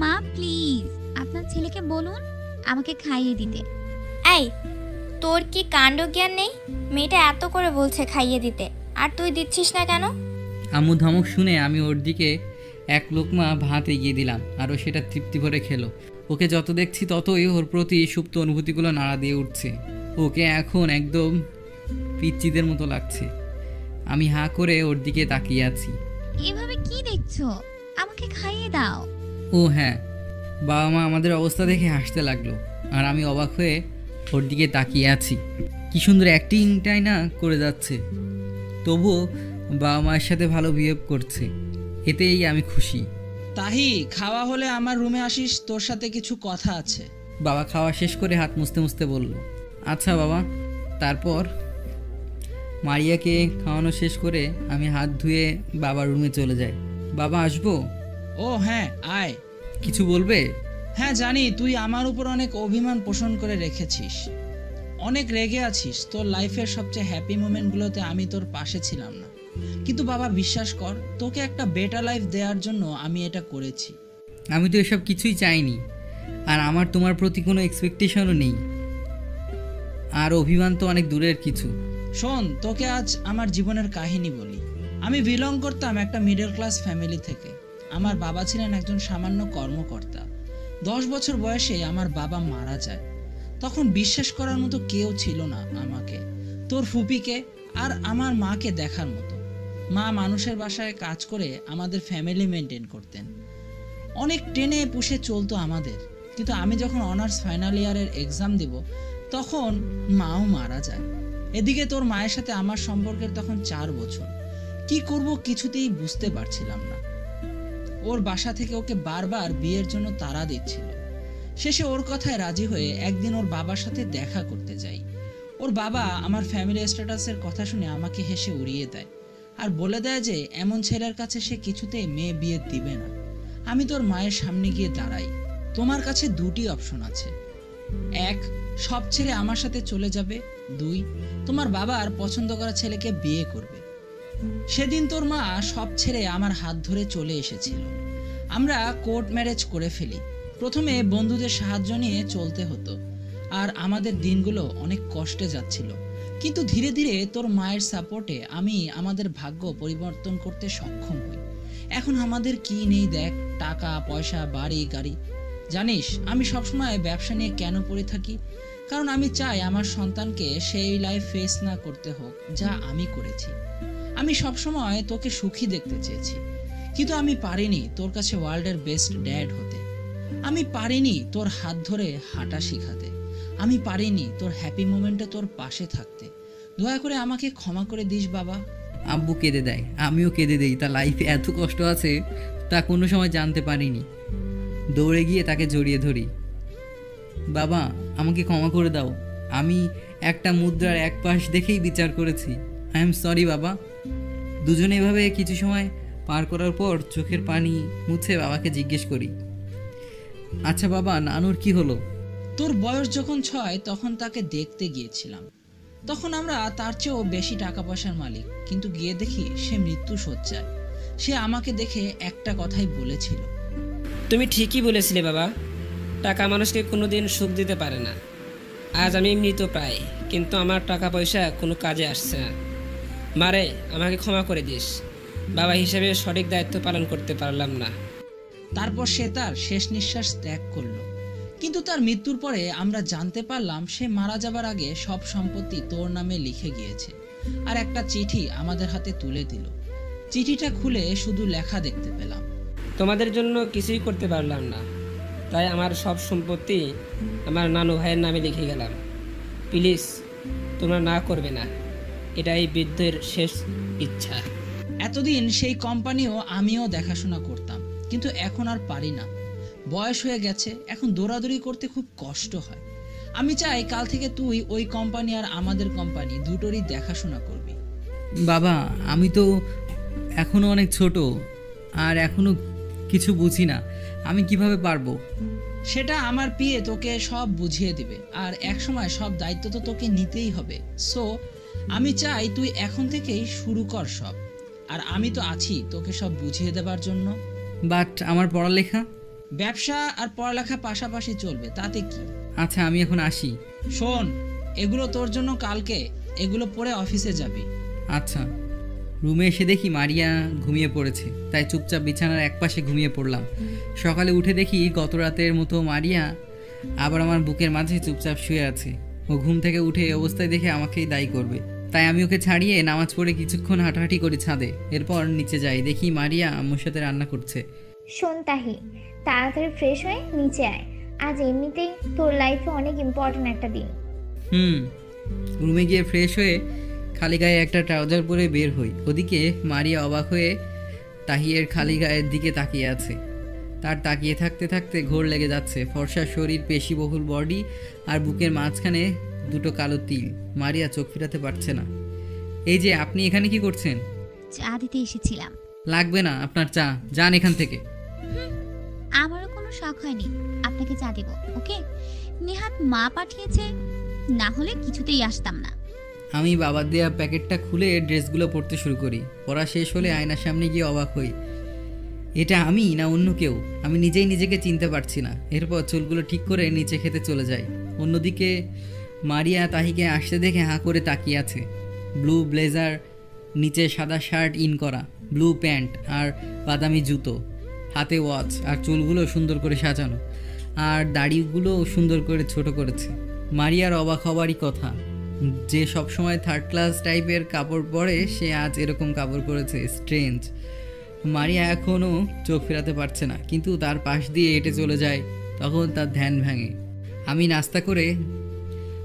মা প্লিজ আপনার ছেলেকে বলুন আমাকে খাইয়ে দিতে। এই, তোর কি কাণ্ড জ্ঞান নেই? মেয়েটা এত করে বলছে খাইয়ে দিতে, আর তুই দিচ্ছিস না কেন? আম্মু ধমক শুনে আমি ওর দিকে এক লোকমা ভাত এগিয়ে দিলাম, আর ও সেটা তৃপ্তি ভরে খেলো। ওকে যত দেখছি ততই ওর প্রতি সুপ্ত অনুভূতিগুলো নাড়া দিয়ে উঠছে। ওকে এখন একদম পিচ্চিদের মতো লাগছে। আমি হাঁ করে ওর দিকে তাকিয়ে আছি। এভাবে কি দেখছো? আমাকে খাইয়ে দাও। ও হ্যাঁ, বাবা মা আমাদের অবস্থা দেখে হাসতে লাগলো, আর আমি অবাক হয়ে ওর দিকে তাকিয়ে আছি। কি সুন্দর অ্যাক্টিংটাই না করে যাচ্ছে, তবুও বাবা মায়ের সাথে ভালো বিহেভ করছে, এতেই আমি খুশি। তাহি, খাওয়া হলে আমার রুমে আসিস, তোর সাথে কিছু কথা আছে। বাবা খাওয়া শেষ করে হাত মুছতে মুছতে বলল, আচ্ছা বাবা। তারপর মারিয়াকে খাওয়ানো শেষ করে আমি হাত ধুয়ে বাবার রুমে চলে যাই। বাবা আসবো? ও হ্যাঁ, আয়। কিছু বলবে? হ্যাঁ জানি, তুই আমার উপর অনেক অভিমান পোষণ করে রেখেছিস, অনেক রেগে আছিস। তোর লাইফের সবচেয়ে হ্যাপি মোমেন্টগুলোতে আমি তোর পাশে ছিলাম না, কিন্তু বাবা বিশ্বাস কর, তোকে একটা বেটার লাইফ দেওয়ার জন্য আমি এটা করেছি। আমি তো এসব কিছুই চাইনি, আর আমার তোমার প্রতি কোনো এক্সপেকটেশনও নেই, আর অভিমান তো অনেক দূরের কিছু। শোন, তোকে আজ আমার জীবনের কাহিনী বলি। আমি বিলং করতাম একটা মিডল ক্লাস ফ্যামিলি থেকে। আমার বাবা ছিলেন একজন সামান্য কর্মকর্তা। 10 বছর বয়সে আমার বাবা মারা যায়। তখন বিশ্বাস করার মতো কেউ ছিল না আমাকে, তোর ফুপিকে আর আমার মাকে দেখার মতো। মা মানুষের বাসায় কাজ করে আমাদের ফ্যামিলি মেনটেন করতেন। অনেক টেনে পুষে চলতো আমাদের, কিন্তু আমি যখন অনার্স ফাইনাল ইয়ারের এক্সাম দিব তখন মাও মারা যায়। এদিকে তোর মায়ের সাথে আমার সম্পর্কের তখন 4 বছর। কি করব কিছুতেই বুঝতে পারছিলাম না। ওর বাসা থেকে ওকে বারবার বিয়ের জন্য তাড়া দিচ্ছিল। শেষে ওর কথায় রাজি হয়ে একদিন ওর বাবার সাথে দেখা করতে যাই। ওর বাবা আমার ফ্যামিলি স্ট্যাটাসের কথা শুনে আমাকে হেসে উড়িয়ে দেয়, আর বলে দেয় যে এমন ছেলের কাছে সে কিছুতেই মেয়ে বিয়ে দিবে না। আমি তোর মায়ের সামনে গিয়ে দাঁড়াই। তোমার কাছে 2টি অপশন আছে, 1 সব ছেলে আমার সাথে চলে যাবে, 2 তোমার বাবার পছন্দ করা ছেলেকে বিয়ে করবে। সেদিন তোর মা সব ছেড়ে আমার হাত ধরে চলে এসেছিল। আমরা কোর্ট ম্যারেজ করে ফেলি। প্রথমে বন্ধুদের সাহায্য নিয়ে চলতে হতো, আর আমাদের দিনগুলো অনেক কষ্টে যাচ্ছিল, কিন্তু ধীরে ধীরে তোর মায়ের সাপোর্টে আমি আমাদের ভাগ্য পরিবর্তন করতে সক্ষম হই। এখন আমাদের কি নেই দেখ, টাকা পয়সা, বাড়ি গাড়ি। জানিস আমি সবসময় ব্যবসা নিয়ে কেন পড়ে থাকি? কারণ আমি চাই আমার সন্তানকে সেই লাইফ ফেস না করতে হোক যা আমি করেছি। আমি সবসময় তোকে সুখী দেখতে চেয়েছি, কিন্তু আমি পারিনি তোর কাছে ওয়ার্ল্ডের বেস্ট ড্যাড হতে। আমি পারিনি তোর হাত ধরে হাঁটা শিখাতে। আমি পারিনি তোর হ্যাপি মোমেন্টে তোর পাশে থাকতে। দয়া করে আমাকে ক্ষমা করে দিস বাবা। আব্বু কেঁদে দেয়, আমিও কেঁদে দেই। তার লাইফে এত কষ্ট আছে তা কোনো সময় জানতে পারিনি। দৌড়ে গিয়ে তাকে জড়িয়ে ধরি। বাবা আমাকে ক্ষমা করে দাও, আমি একটা মুদ্রার এক পাশ দেখেই বিচার করেছি। আই এম সরি বাবা। দুজনে এভাবে কিছু সময় পার করার পর চোখের পানি মুছে বাবাকে জিজ্ঞেস করি, আচ্ছা বাবা নানুর কি হলো? তোর বয়স যখন 6 তখন তাকে দেখতে গিয়েছিলাম। তখন আমরা তার চেয়েও বেশি টাকা পয়সার মালিক, কিন্তু গিয়ে দেখি সে মৃত্যু শয্যায়। সে আমাকে দেখে একটা কথাই বলেছিল, তুমি ঠিকই বলেছিলে বাবা, টাকা মানুষকে কোনোদিন সুখ দিতে পারে না। আজ আমি মৃত প্রায়, কিন্তু আমার টাকা পয়সা কোনো কাজে আসছে না। মারে আমাকে ক্ষমা করে দিস, বাবা হিসেবে সঠিক দায়িত্ব পালন করতে পারলাম না। তারপর সে তার শেষ নিঃশ্বাস ত্যাগ করলো। কিন্তু তার মৃত্যুর পরে আমরা জানতে পারলাম সে মারা যাবার আগে সব সম্পত্তি তোর নামে লিখে গিয়েছে, আর একটা চিঠি আমাদের হাতে তুলে দিল। চিঠিটা খুলে শুধু লেখা দেখতে পেলাম, তোমাদের জন্য কিছুই করতে পারলাম না, তাই আমার সব সম্পত্তি আমার নানু ভাইয়ের নামে লিখে গেলাম। প্লিজ তোমরা না করবে না, এটাই বৃদ্ধের শেষ ইচ্ছা। এতদিন সেই কোম্পানিও আমিও দেখাশোনা করতাম, কিন্তু এখন আর পারি না। বয়স হয়ে গেছে, এখন দৌড়াদৌড়ি করতে খুব কষ্ট হয়। আমি চাই কাল থেকে তুই ওই কোম্পানি আর আমাদের কোম্পানি দুটোরই দেখাশোনা করবি। বাবা, আমি তো এখনো অনেক ছোট আর এখনো কিছু বুঝি না, আমি কিভাবে পারবো? সেটা আমার পিয়ে তোকে সব বুঝিয়ে দিবে, আর একসময় সব দায়িত্ব তো তোকে নিতেই হবে। সো আমি চাই তুই এখন থেকেই শুরু কর সব, আর আমি তো আছি তোকে সব বুঝিয়ে দেবার জন্য। বাট আমার পড়ালেখা? ব্যবসা আর পড়ালেখা পাশাপাশি চলবে, তাতে কি। আচ্ছা, আমি এখন আসি। শোন, এগুলো তোর জন্য কালকে, এগুলো পরে অফিসে যাবি। আচ্ছা। রুমে এসে দেখি মারিয়া ঘুমিয়ে পড়েছে, তাই চুপচাপ বিছানার একপাশে ঘুমিয়ে পড়লাম। সকালে উঠে দেখি গত রাতের মতো মারিয়া আবার আমার বুকের মাঝে চুপচাপ শুয়ে আছে। ও ঘুম থেকে উঠে এই অবস্থায় দেখে আমাকেই দায়ী করবে, তাই আমি ওকে ছাড়িয়ে নামাজ পড়ে কিছুক্ষণ হাঁটাহাঁটি করি ছাদে। এরপর নিচে যাই, দেখি মারিয়া আম্মুর সাথে রান্না করছে। শোন তাহি, তাড়াতাড়ি ফ্রেশ হয়ে নিচে আয়। আজ এমনিতেই তোর লাইফে অনেক ইম্পর্টেন্ট একটা দিন। রুমে গিয়ে ফ্রেশ হয়ে খালি গায়ে একটা ট্রাউজার পরে বের হই। ওদিকে মারিয়া অবাক হয়ে তাহিয়ের খালি গায়ের দিকে তাকিয়ে আছে। তার তাকিয়ে থাকতে থাকতে ঘোর লেগে যাচ্ছে। ফর্সা শরীর, পেশিবহুল বডি আর বুকের মাঝখানে দুটো কালো তিল। মারিয়া চোখ ফিরাতে পারছে না। এই যে, আপনি এখানে কি করছেন? চা দিতে এসেছিলাম। লাগবে না আপনার চা, যান এখান থেকে। আমারও কোনো শখ হয়নি আপনাকে চা দেব, ওকে? নেহাত মা পাঠিয়েছে, না হলে কিছুতেই আসতাম না। আমি বাবার দেয়া প্যাকেটটা খুলে ড্রেসগুলো পরতে শুরু করি। পরা শেষ হলে আয়নার সামনে গিয়ে অবাক হই, এটা আমি না অন্য কেউ। আমি নিজেই নিজেকে চিনতে পারছি না। এরপর চুলগুলো ঠিক করে নিচে খেতে চলে যাই। অন্যদিকে মারিয়া তাহিকে আসতে দেখে হাঁ করে তাকিয়ে আছে। ব্লু ব্লেজার, নিচে সাদা শার্ট ইন করা, ব্লু প্যান্ট আর বাদামি জুতো, হাতে ওয়াচ, আর চুলগুলো সুন্দর করে সাজানো, আর দাড়িগুলো সুন্দর করে ছোট করেছে। মারিয়ার অবাক হবারই কথা, যে সবসময় থার্ড ক্লাস টাইপের কাপড় পরে সে আজ এরকম কাপড় পরেছে। স্ট্রেঞ্জ। মারিয়া এখনও চোখ ফেরাতে পারছে না, কিন্তু তার পাশ দিয়ে হেঁটে চলে যায়। তখন তার ধ্যান ভাঙে। আমি নাস্তা করে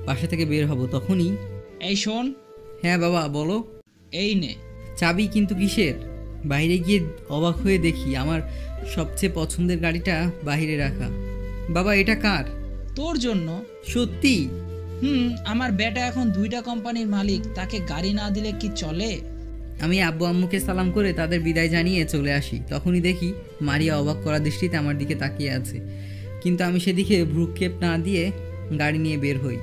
বাসা থেকে বের হব, তখনই এই শোন। হ্যাঁ বাবা, বলো। এই নে চাবি। কিন্তু কিসের? বাইরে গিয়ে অবাক হয়ে দেখি আমার সবচেয়ে পছন্দের গাড়িটা বাইরে রাখা। বাবা, এটা কার? তোর জন্য। সত্যি? আমার বেটা এখন 2টা কোম্পানির মালিক, তাকে গাড়ি না দিলে কি চলে? আমি আব্বু আম্মুকে সালাম করে তাদের বিদায় জানিয়ে চলে আসি। তখনই দেখি মারিয়া অবাক করা দৃষ্টিতে আমার দিকে তাকিয়ে আছে, কিন্তু আমি সেদিকে ভ্রুক্ষেপ না দিয়ে গাড়ি নিয়ে বের হই।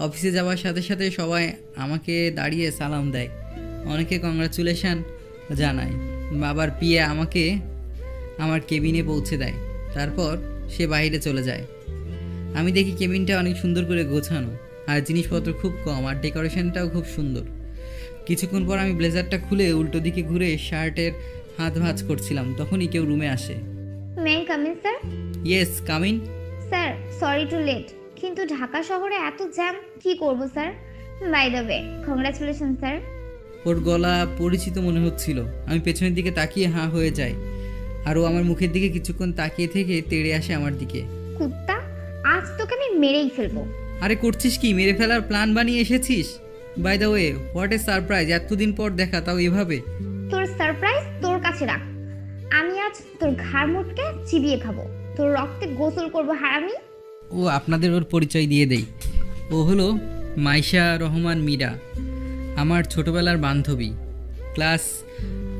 অফিসে যাওয়ার সাথে সাথে সবাই আমাকে দাঁড়িয়ে সালাম দেয়, অনেকে কংগ্রাচুলেশন জানায়। বাবার পিয়ে আমাকে আমার কেবিনে পৌঁছে দেয়, তারপর সে বাইরে চলে যায়। আমি দেখি কেবিনটা অনেক সুন্দর করে গোছানো, আর জিনিসপত্র খুব কম, আর ডেকোরেশনটাও খুব সুন্দর। কিছুক্ষণ পর আমি ব্লেজারটা খুলে উল্টো দিকে ঘুরে শার্টের হাত ভাঁজ করছিলাম, তখনই কেউ রুমে আসে। May I come in sir? Yes, come in. Sir, sorry to late, কিন্তু ঢাকা শহরে এত জ্যাম, কি করব sir? By the way, congratulation sir. ওর গলা পরিচিত মনে হচ্ছিল। আমি পেছনের দিকে তাকিয়ে হাঁ হয়ে যাই, আর ও আমার মুখের দিকে কিছুক্ষণ তাকিয়ে থেকে তেড়ে আসে আমার দিকে। কুত্তা, আজ তোকে আমি মেরেই ফেলবো। আরে করছিস কি? মেরে ফেলার প্ল্যান বানিয়ে এসেছিস? By the way, what a surprise! এতদিন পর দেখা, তাও এভাবে। তোর সারপ্রাইজ তোর কাছে রাখ। আমি আজ তোর ঘাড় মুটকে চিবিয়ে খাবো, তোর রক্তে গোসল করবো হারামি। ও, আপনাদের ওর পরিচয় দিয়ে দেই। ও হলো মাইশা রহমান মীরা, আমার ছোটবেলার বান্ধবী। ক্লাস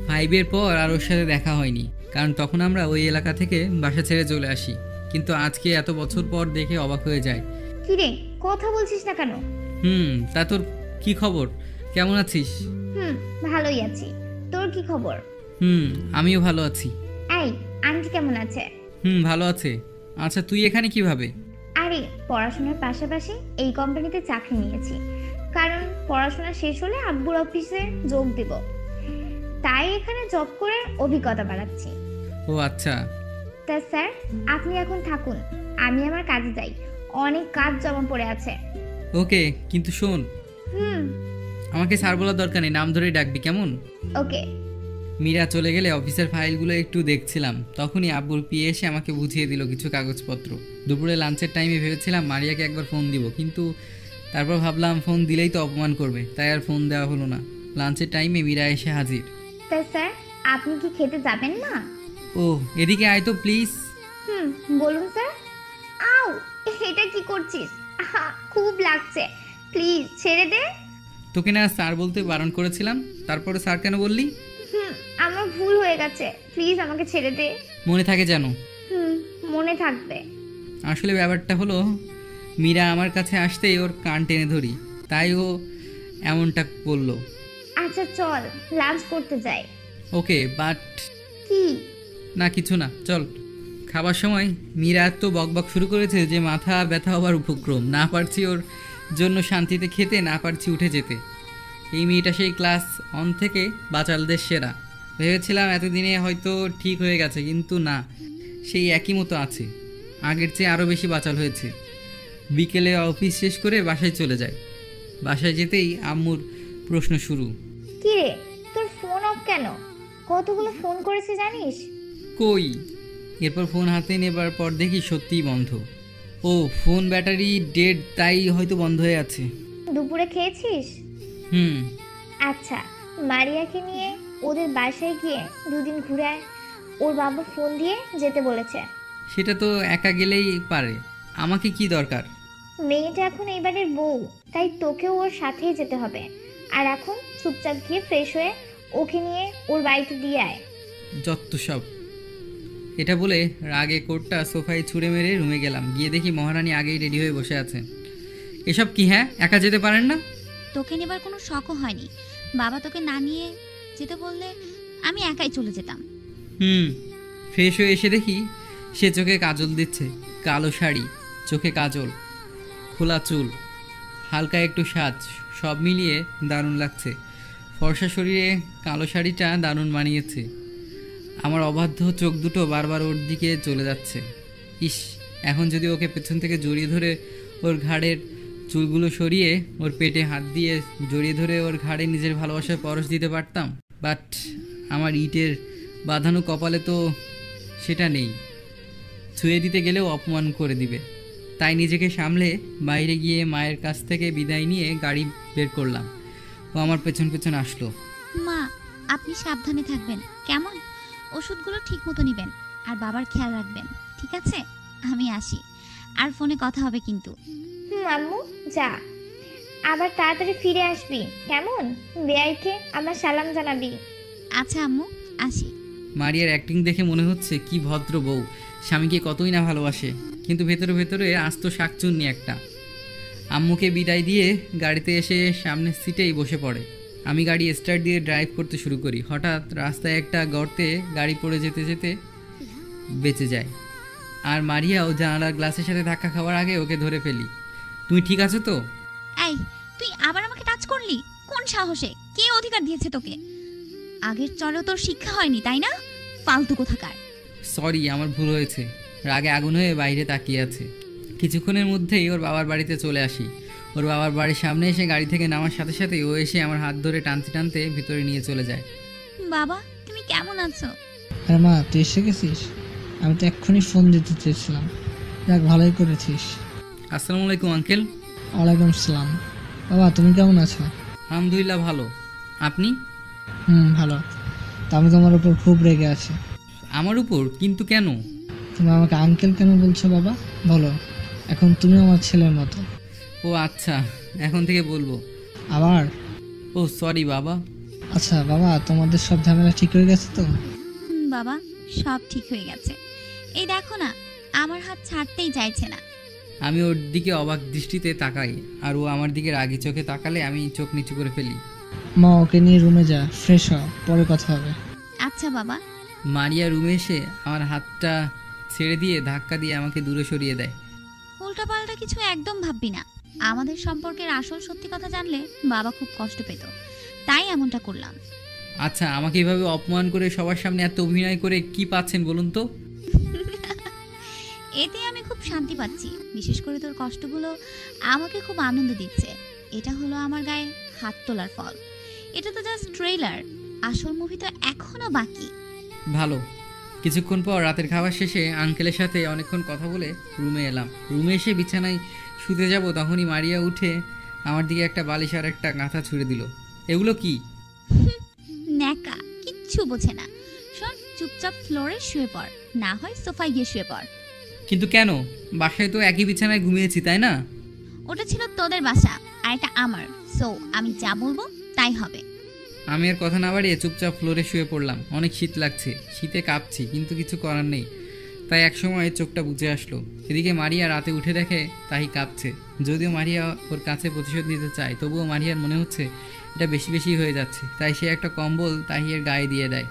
5-এর পর আর ওর সাথে দেখা হয়নি, কারণ তখন আমরা ওই এলাকা থেকে বাসা ছেড়ে চলে আসি। কিন্তু আজকে এত বছর পর দেখে অবাক হয়ে যায়। কিরে, কথা বলছিস না কেন? তা তোর কি খবর? কেমন আছিস? ভালোই আছি। তোর কি খবর? আমিও ভালো আছি। এই, আন্টি কেমন আছে? ভালো আছে। আচ্ছা, তুই এখানে কিভাবে? আরে, পড়াশোনার পাশাপাশি এই কোম্পানিতে চাকরি নিয়েছি, কারণ পড়াশোনা শেষ হলে আব্বুর অফিসে যোগ দেব, তাই এখানে জব করে অভিজ্ঞতা বাড়াচ্ছি। ও আচ্ছা। তা স্যার, আপনি এখন থাকুন, আমি আমার কাজে যাই, অনেক কাজ জমা পড়ে আছে। ওকে, কিন্তু শোন, আমাকে স্যার বলার দরকার নেই, নাম ধরেই ডাকবি, কেমন? ওকে। মীরা চলে গেলে অফিসের ফাইলগুলো একটু দেখছিলাম, তখনই আব্বুর পিয়ে এসে আমাকে বুঝিয়ে দিল কিছু কাগজপত্র। দুপুরে লাঞ্চের টাইমে ভেবেছিলাম মারিয়াকে একবার ফোন দিব, কিন্তু তারপর ভাবলাম ফোন দিলেই তো অপমান করবে, তাই আর ফোন দেওয়া হলো না। লাঞ্চের টাইমে মীরা এসে হাজির। তা স্যার, আপনি কি খেতে যাবেন না? ও এদিকে আয় তো প্লিজ। বলুন স্যার। আউ, এটা কি করছিস? আহা, খুব লাগছে, প্লিজ ছেড়ে দে। তোকে না স্যার বলতে বারণ করেছিলাম, তারপরে স্যার কেন বললি? আমার ভুল হয়ে গেছে, প্লিজ আমাকে ছেড়ে দে। মনে থাকে যেন। মনে থাকবে। আসলে ব্যাপারটা হলো, মীরা আমার কাছে আসতেই ওর কান টেনে ধরি, তাই ও এমনটা বললো। আচ্ছা চল লাঞ্চ করতে যাই। ওকে, বাট কি? না কিছু না, চল। খাবার সময় মীরা এত বকবক শুরু করেছে যে মাথা ব্যথা হবার উপক্রম। না পারছি ওর জন্য শান্তিতে খেতে, না পারছি উঠে যেতে। এই মেয়েটা সেই ক্লাস 1 থেকে বাচালদের সেরা। ভেবেছিলাম এতদিনে হয়তো ঠিক হয়ে গেছে, কিন্তু না, সেই একই মতো আছে। আগের চেয়ে আরও বেশি বাচাল হয়েছে। বিকেলে অফিস শেষ করে বাসায় চলে যায়। বাসায় যেতেই আম্মুর প্রশ্ন শুরু। কি রে, তোর ফোন অফ কেন? কতগুলো ফোন করেছে জানিস? কই? এরপর ফোন হাতে নেবার পর দেখি সত্যিই বন্ধ। ও ফোন ব্যাটারি ডেড, তাই হয়তো বন্ধ হয়ে আছে। দুপুরে খেয়েছিস? আচ্ছা, মারিয়াকে নিয়ে ওদের বাসায় গিয়ে 2 দিন ঘুরে আয়। ওর বাবা ফোন দিয়ে যেতে বলেছে। সেটা তো একা গেলেই পারে, আমাকে কি দরকার? মেয়েটা এখন এইবারের বউ, তাই তোকেও ওর সাথেই যেতে হবে। আর এখন চুপচাপ গিয়ে ফ্রেশ হয়ে ওকে নিয়ে ওর বাড়িতে দিয়ে আয়। যত সব। এটা বলে রাগে কোটটা সোফায় ছুঁড়ে মেরে রুমে গেলাম। গিয়ে দেখি মহারানী আগেই রেডি হয়ে বসে আছেন। এসব কি? হ্যাঁ, একা যেতে পারেন না? তোকে নেবার কোনো শখও হয়নি। বাবা তোকে না নিয়ে যেতে বললে আমি একাই চলে যেতাম। ফ্রেশ হয়ে এসে দেখি সে চোখে কাজল দিচ্ছে। কালো শাড়ি, চোখে কাজল, খোলা চুল, হালকা একটু সাজ, সব মিলিয়ে দারুণ লাগছে। ফর্সা শরীরে কালো শাড়িটা দারুণ মানিয়েছে। আমার অবাধ্য চোখ দুটো বারবার ওর দিকে চলে যাচ্ছে। ইস, এখন যদি ওকে পেছন থেকে জড়িয়ে ধরে ওর ঘাড়ের চুলগুলো সরিয়ে ওর পেটে হাত দিয়ে জড়িয়ে ধরে ওর ঘাড়ে নিজের ভালোবাসার পরশ দিতে পারতাম। বাট আমার ইটের বাঁধানো কপালে তো সেটা নেই। ছুঁয়ে দিতে গেলেও অপমান করে দিবে। তাই নিজেকে সামলে বাইরে গিয়ে মায়ের কাছ থেকে বিদায় নিয়ে গাড়ি বের করলাম। ও আমার পেছন পেছন আসলো। মা, আপনি সাবধানে থাকবেন কেমন? ওষুধগুলো ঠিক মতো নেবেন আর বাবার খেয়াল রাখবেন, ঠিক আছে? আমি আসি, আর ফোনে কথা হবে কিন্তু। আম্মু যা, আবার তাড়াতাড়ি ফিরে আসবি কেমন? বেয়াইকে আমার সালাম জানাবি। আচ্ছা আম্মু, আসি। মারিয়ার অ্যাক্টিং দেখে মনে হচ্ছে কি ভদ্র বউ, স্বামীকে কতই না ভালোবাসে, কিন্তু ভেতরে ভেতরে আস্ত শাকচুন্নি একটা। আম্মুকে বিদায় দিয়ে গাড়িতে এসে সামনের সিটেই বসে পড়ে। আমি গাড়ি স্টার্ট দিয়ে ড্রাইভ করতে শুরু করি। হঠাৎ রাস্তায় একটা গর্তে গাড়ি পড়ে যেতে যেতে বেঁচে যায়। আর মারিয়াও জানালার গ্লাসের সাথে ধাক্কা খাওয়ার আগে ওকে ধরে ফেলি। তুমি ঠিক আছো তো? এই, তুই আবার আমাকে টাচ করলি? কোন সাহসে? কে অধিকার দিয়েছে তোকে? আগের চলেও তোর শিক্ষা হয়নি, তাই না? ফালতু কোথাকার। সরি, আমার ভুল হয়েছে। রাগে আগুন হয়ে বাইরে তাকিয়ে আছে। কিছুক্ষণের মধ্যেই ওর বাবার বাড়িতে চলে আসি। ওর বাবার বাড়ির সামনে এসে গাড়ি থেকে নামার সাথে সাথে ও এসে আমার হাত ধরে টানতে টানতে ভিতরে নিয়ে চলে যায়। বাবা, তুমি কেমন আছো? হ্যাঁ মা, তুই এসে গেছিস? আমি তো এক্ষুনি ফোন দিতে চেয়েছিলাম। যাক, ভালোই করেছিস। আসসালামু আলাইকুম আঙ্কেল। ওয়ালাইকুম আসসালাম। বাবা, তুমি কেমন আছো? আলহামদুলিল্লাহ ভালো। আপনি? ভালো। তা আমি তোমার উপর খুব রেগে আছি। আমার উপর? কিন্তু কেন? তুমি আমাকে আঙ্কেল কেন বলছো বাবা? বলো, এখন তুমি আমার ছেলের মতো। ও আচ্ছা, এখন থেকে বলবো। আবার? ও সরি বাবা। আচ্ছা বাবা, তোমাদের সব ঝামেলা ঠিক হয়ে গেছে তো? বাবা, সব ঠিক হয়ে গেছে। এই দেখো না, আমার হাত ছাড়তেই চাইছে না। আমি ওর দিকে অবাক দৃষ্টিতে তাকাই, আর ও আমার দিকে রাগি চোখে তাকালে আমি চোখ নিচু করে ফেলি। মা, ওকে নিয়ে রুমে যা, ফ্রেশ হ, পরে কথা হবে। আচ্ছা বাবা। মারিয়া রুমে এসে আমার হাতটা ছেড়ে দিয়ে ধাক্কা দিয়ে আমাকে দূরে সরিয়ে দেয়। উল্টাপাল্টা কিছু একদম ভাববি না। আমাদের সম্পর্কের আসল সত্যি কথা জানলে বাবা খুব কষ্ট পেত, তাই এমনটা করলাম। আচ্ছা, আমাকে এভাবে অপমান করে সবার সামনে এত অভিনয় করে কি পাচ্ছেন বলুন তো? এতে আমি খুব শান্তি পাচ্ছি। বিশেষ করে তোর কষ্টগুলো আমাকে খুব আনন্দ দিচ্ছে। এটা হলো আমার গায়ে হাত তোলার ফল। এটা তো জাস্ট ট্রেলার, আসল মুভি তো এখনো বাকি। ভালো। কিছুক্ষণ পর রাতের খাবার শেষে আঙ্কেলের সাথে অনেকক্ষণ কথা বলে রুমে এলাম। রুমে এসে বিছানায় শুতে যাব, তখনই মারিয়া উঠে আমার দিকে একটা বালিশ আর একটা কাঁথা ছুঁড়ে দিল। এগুলো কি? ন্যাকা, কিচ্ছু বোঝে না। শোন, চুপচাপ ফ্লোরে শুয়ে পড়, না হয় সোফায় গিয়ে শুয়ে পড়। কিন্তু কেন? বাসায় তো একই বিছানায় ঘুমিয়েছি, তাই না? ওটা ছিল তোদের বাসা আর এটা আমার, সো আমি যা বলবো তাই হবে। আমি আর কথা না বাড়িয়ে চুপচাপ ফ্লোরে শুয়ে পড়লাম। অনেক শীত লাগছে, শীতে কাঁপছি, কিন্তু কিছু করার নেই। তাই একসময় চোখটা বুঝে আসলো। এদিকে মারিয়া রাতে উঠে দেখে তাহি কাঁপছে। যদিও মারিয়া ওর কাছে প্রতিশোধ নিতে চায়, তবুও মারিয়ার মনে হচ্ছে এটা বেশি বেশি হয়ে যাচ্ছে। তাই সে একটা কম্বল তাহিয়ের গায়ে দিয়ে দেয়।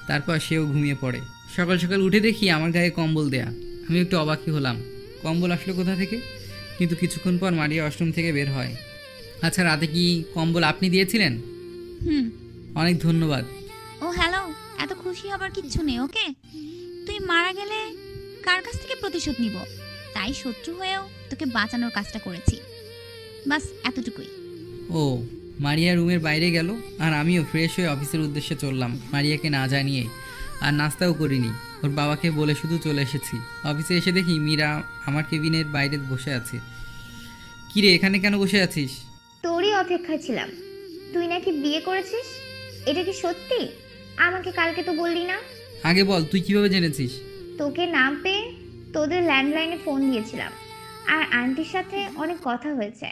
তারপর সেও ঘুমিয়ে পড়ে। সকাল সকাল উঠে দেখি আমার গায়ে কম্বল দেয়া। আমি একটু অবাকই হলাম, কম্বল আসলো কোথা থেকে? কিন্তু কিছুক্ষণ পর মারিয়া ওয়াশরুম থেকে বের হয়। আচ্ছা, রাতে কি কম্বল আপনি দিয়েছিলেন? হুম। অনেক ধন্যবাদ। ও হ্যালো, এত খুশি হবার কিচ্ছু নেই, ওকে? তুই মারা গেলে কার কাছ থেকে প্রতিশোধ নিব? তাই শত্রু হয়েও তোকে বাঁচানোর কাজটা করেছি, বাস এতটুকুই। ও, মারিয়া রুমের বাইরে গেল আর আমিও ফ্রেশ হয়ে অফিসের উদ্দেশ্যে চললাম, মারিয়াকে না জানিয়ে। আর নাস্তাও করিনি, ওর বাবাকে বলে শুধু চলে এসেছি। অফিসে এসে দেখি মীরা আমার কেবিনের বাইরে বসে আছে। কিরে, এখানে কেন বসে আছিস? তোরই অপেক্ষায় ছিলাম। তুই নাকি বিয়ে করেছিস, এটা কি সত্যি? আমাকে কালকে তো বললি না। আগে বল, তুই কিভাবে জেনেছিস? তোকে নাম পেয়ে তোদের ল্যান্ডলাইনে ফোন দিয়েছিলাম, আর আন্টির সাথে অনেক কথা হয়েছে,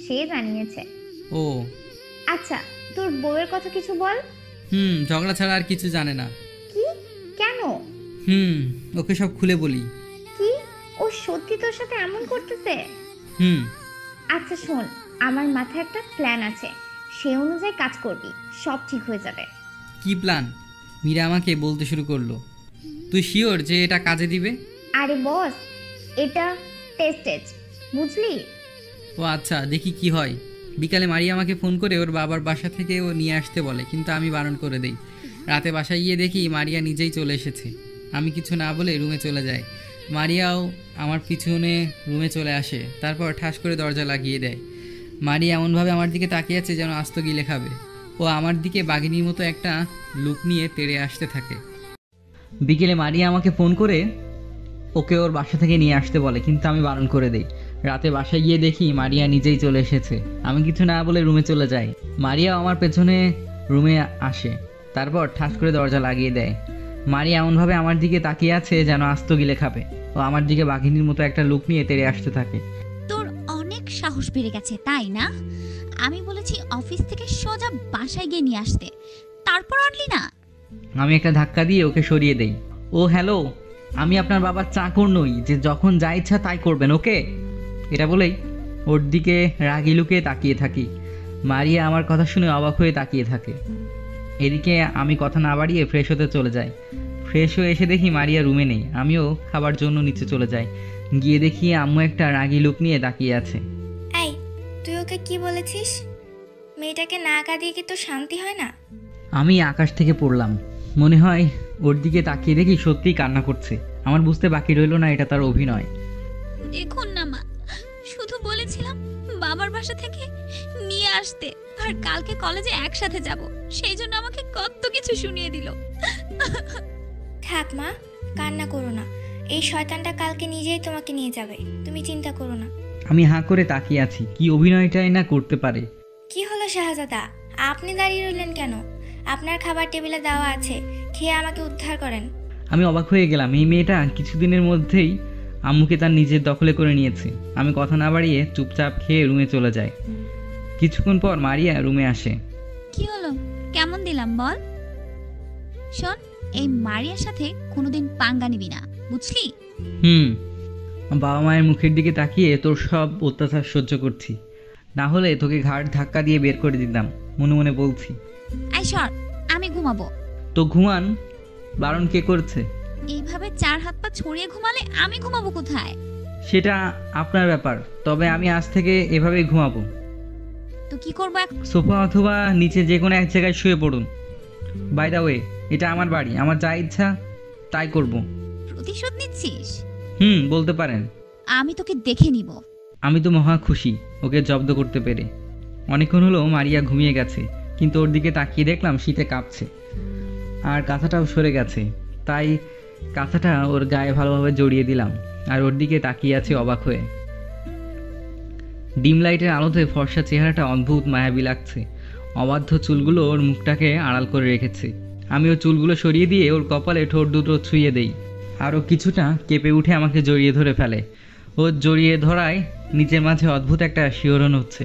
সে জানিয়েছে। ও আচ্ছা, তোর বউয়ের কথা কিছু বল। ঝগড়া ছাড়া আর কিছু জানে না। কি? কেন? ওকে সব খুলে বলি। কি, ও সত্যি তোর সাথে এমন করতেছে? আচ্ছা শোন, আমার মাথায় একটা প্ল্যান আছে, সে অনুযায়ী কাজ করবি, সব ঠিক হয়ে যাবে। কি প্ল্যান? মীরা আমাকে বলতে শুরু করলো। তুই শিওর যে এটা কাজে দিবে? আরে বস, এটা টেস্টেড, বুঝলি? ও আচ্ছা, দেখি কি হয়। বিকালে মারিয়া আমাকে ফোন করে ওর বাবার বাসা থেকে ও নিয়ে আসতে বলে, কিন্তু আমি বারণ করে দেই। রাতে বাসায় গিয়ে দেখি মারিয়া নিজেই চলে এসেছে। আমি কিছু না বলে রুমে চলে যাই। মারিয়াও আমার পিছনে রুমে চলে আসে, তারপর ঠাস করে দরজা লাগিয়ে দেয়। মারিয়া এমনভাবে আমার দিকে তাকিয়ে আছে যেন আস্ত গিলে খাবে। ও আমার দিকে বাঘিনীর মতো একটা লুক নিয়ে তেড়ে আসতে থাকে। বিকেলে মারিয়া আমাকে ফোন করে ওকে ওর বাসা থেকে নিয়ে আসতে বলে, কিন্তু আমি বারণ করে দেই। রাতে বাসায় গিয়ে দেখি মারিয়া নিজেই চলে এসেছে। আমি কিছু না বলে রুমে চলে যাই। মারিয়া আমার পেছনে রুমে আসে, তারপর ঠাস করে দরজা লাগিয়ে দেয়। মারিয়া এমনভাবে আমার দিকে তাকিয়ে আছে যেন আস্ত গিলে খাবে। ও আমার দিকে বাঘিনীর মতো একটা লুক নিয়ে তেড়ে আসতে থাকে। তোর অনেক সাহস বেড়ে গেছে, তাই না? আমি বলেছি অফিস থেকে সোজা বাসায় গিয়ে নিয়ে আসতে, তারপর আনলি না। আমি একটা ধাক্কা দিয়ে ওকে সরিয়ে দেই। ও হ্যালো, আমি আপনার বাবার চাকর নই যে যখন যা ইচ্ছা তাই করবেন, ওকে? এটা বলেই ওর দিকে রাগি লুকে তাকিয়ে থাকি। মারিয়া আমার কথা শুনে অবাক হয়ে তাকিয়ে থাকে। এদিকে আমি কথা না বাড়িয়ে ফ্রেশ হতে চলে যাই। ফ্রেশ হয়ে এসে দেখি মারিয়া রুমে নেই। আমিও খাবার জন্য নিচে চলে যাই। গিয়ে দেখি আম্মু একটা রাগি লুক নিয়ে তাকিয়ে আছে। এই, তুই ওকে কি বলেছিস? মেয়েটাকে না কাঁদিয়ে কি তোর শান্তি হয় না? আমি আকাশ থেকে পড়লাম। মনে হয় ওর দিকে তাকিয়ে দেখি সত্যিই কান্না করছে। আমার বুঝতে বাকি রইল না এটা তার অভিনয়। দেখুন না মা, শুধু বলেছিলাম বাবার বাসা থেকে নিয়ে আসতে, আর কালকে কলেজে একসাথে যাব, সেই জন্য আমাকে কত কিছু শুনিয়ে দিল। থাক মা, কান্না করো না। এই শয়তানটা কালকে নিজেই তোমাকে নিয়ে যাবে, তুমি চিন্তা করো না। আমি হাঁ করে তাকিয়ে আছি, কি অভিনয়টাই না করতে পারে। কি হলো শাহজাদা, আপনি দাঁড়িয়ে রইলেন কেন? আপনার খাবার টেবিলে দেওয়া আছে, খেয়ে আমাকে উদ্ধার করেন। আমি অবাক হয়ে গেলাম। এই মেয়েটা কিছুদিনের মধ্যেই আম্মুকে তার নিজের দখলে করে নিয়েছে। আমি কথা না বাড়িয়ে চুপচাপ খেয়ে রুমে চলে যাই। কিছুক্ষণ পর মারিয়া রুমে আসে। কি হলো, কেমন দিলাম বল? শোন, এই মারিয়ার সাথে কোনোদিন পাঙ্গা নিবি না, বুঝলি? বাবা মায়ের মুখের দিকে তাকিয়ে তোর সব অত্যাচার সহ্য করছি, না হলে তোকে ঘাড় ধাক্কা দিয়ে বের করে দিতাম, মনে মনে বলছি। আই সর, আমি ঘুমাবো। তো ঘুমান, বারণ কে করছে? এইভাবে চার হাত পা ছড়িয়ে ঘুমালে আমি ঘুমাবো কোথায়? সেটা আপনার ব্যাপার, তবে আমি আজ থেকে এভাবেই ঘুমাবো। তো কি করবো এখন? সোফা অথবা নিচে যে কোনো এক জায়গায় শুয়ে পড়ুন। বাই দ্য ওয়ে, এটা আমার বাড়ি, আমার যা ইচ্ছা তাই করব। প্রতিশোধ নিচ্ছিস? বলতে পারেন। আমি তোকে দেখে নিব। আমি তো মহা খুশি ওকে জব্দ করতে পেরে। অনেকক্ষণ হলো মারিয়া ঘুমিয়ে গেছে, কিন্তু ওর দিকে তাকিয়ে দেখলাম শীতে কাঁপছে, আর কাঁথাটাও সরে গেছে। তাই কাঁথাটা ওর গায়ে ভালোভাবে জড়িয়ে দিলাম, আর ওর দিকে তাকিয়ে আছে অবাক হয়ে। ডিম লাইটের আলোতে ফর্সা চেহারাটা অদ্ভুত মায়াবী লাগছে। অবাধ্য চুলগুলো ওর মুখটাকে আড়াল করে রেখেছে। আমি ওর চুলগুলো সরিয়ে দিয়ে ওর কপালে ঠোঁট দুটো ছুঁয়ে দেই। আরও কিছুটা কেঁপে উঠে আমাকে জড়িয়ে ধরে ফেলে। ওর জড়িয়ে ধরায় নিজের মাঝে অদ্ভুত একটা শিহরণ হচ্ছে।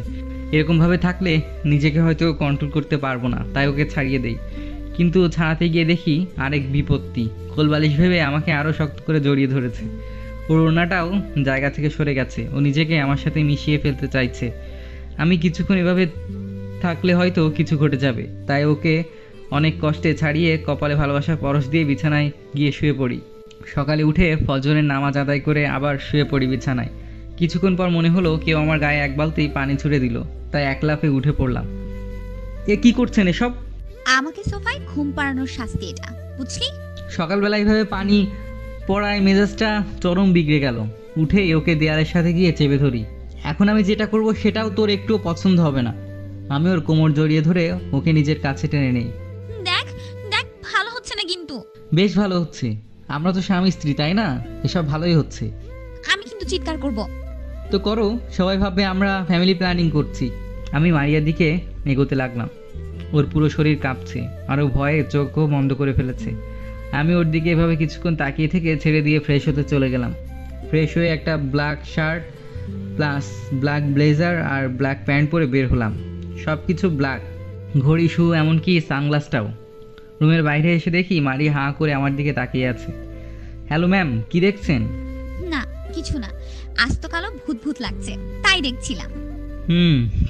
এরকমভাবে থাকলে নিজেকে হয়তো কন্ট্রোল করতে পারবো না, তাই ওকে ছাড়িয়ে দেই। কিন্তু ছাড়াতে গিয়ে দেখি আরেক বিপত্তি। কোলবালিশ ভেবে আমাকে আরও শক্ত করে জড়িয়ে ধরেছে। ওর ওড়নাটাও জায়গা থেকে সরে গেছে। ও নিজেকে আমার সাথে মিশিয়ে ফেলতে চাইছে। আমি কিছুক্ষণ এভাবে থাকলে হয়তো কিছু ঘটে যাবে, তাই ওকে অনেক কষ্টে ছাড়িয়ে কপালে ভালোবাসার পরশ দিয়ে বিছানায় গিয়ে শুয়ে পড়ি। সকালে উঠে ফজরের নামাজ আদায় করে আবার শুয়ে পড়ি বিছানায়। কিছুক্ষণ পর মনে হলো কেউ আমার গায়ে এক বালতি পানি ছুড়ে দিল, তাই এক লাফে উঠে পড়লাম। এ কি করছেন এসব? আমাকে সোফায় ঘুম পাড়ানোর শাস্তি এটা, বুঝলি? সকালবেলা এইভাবে পানি পড়ায় মেজাজটা চরম বিগড়ে গেল। উঠে ওকে দেয়ালের সাথে গিয়ে চেপে ধরি। এখন আমি যেটা করব সেটাও তোর একটুও পছন্দ হবে না। আমি ওর কোমর জড়িয়ে ধরে ওকে নিজের কাছে টেনে নেই। দেখ দেখ, ভালো হচ্ছে না কিন্তু। বেশ ভালো হচ্ছে, আমরা তো স্বামী স্ত্রী, তাই না? এসব ভালোই হচ্ছে। আমি কিন্তু চিৎকার করব। তো করো, সবাই ভাববে আমরা ফ্যামিলি প্ল্যানিং করছি। আমি মারিয়ার দিকে এগোতে লাগলাম। ওর পুরো শরীর কাঁপছে আর ও ভয়ে চোখও বন্ধ করে ফেলেছে। আমি ওর দিকে এভাবে কিছুক্ষণ তাকিয়ে থেকে ছেড়ে দিয়ে ফ্রেশ হতে চলে গেলাম। ফ্রেশ হয়ে একটা black shirt plus black blazer আর ব্ল্যাক প্যান্ট পরে বের হলাম। সব কিছু ব্ল্যাক, ঘড়ি, শু, এমনকি সানগ্লাসটাও। রুমের বাইরে এসে দেখি মারিয়া হাঁ করে আমার দিকে তাকিয়ে আছে। হ্যালো ম্যাম, কি দেখছেন? না কিছু না, আস্ত কালো ভূত ভূত লাগছে, তাই দেখছিলাম।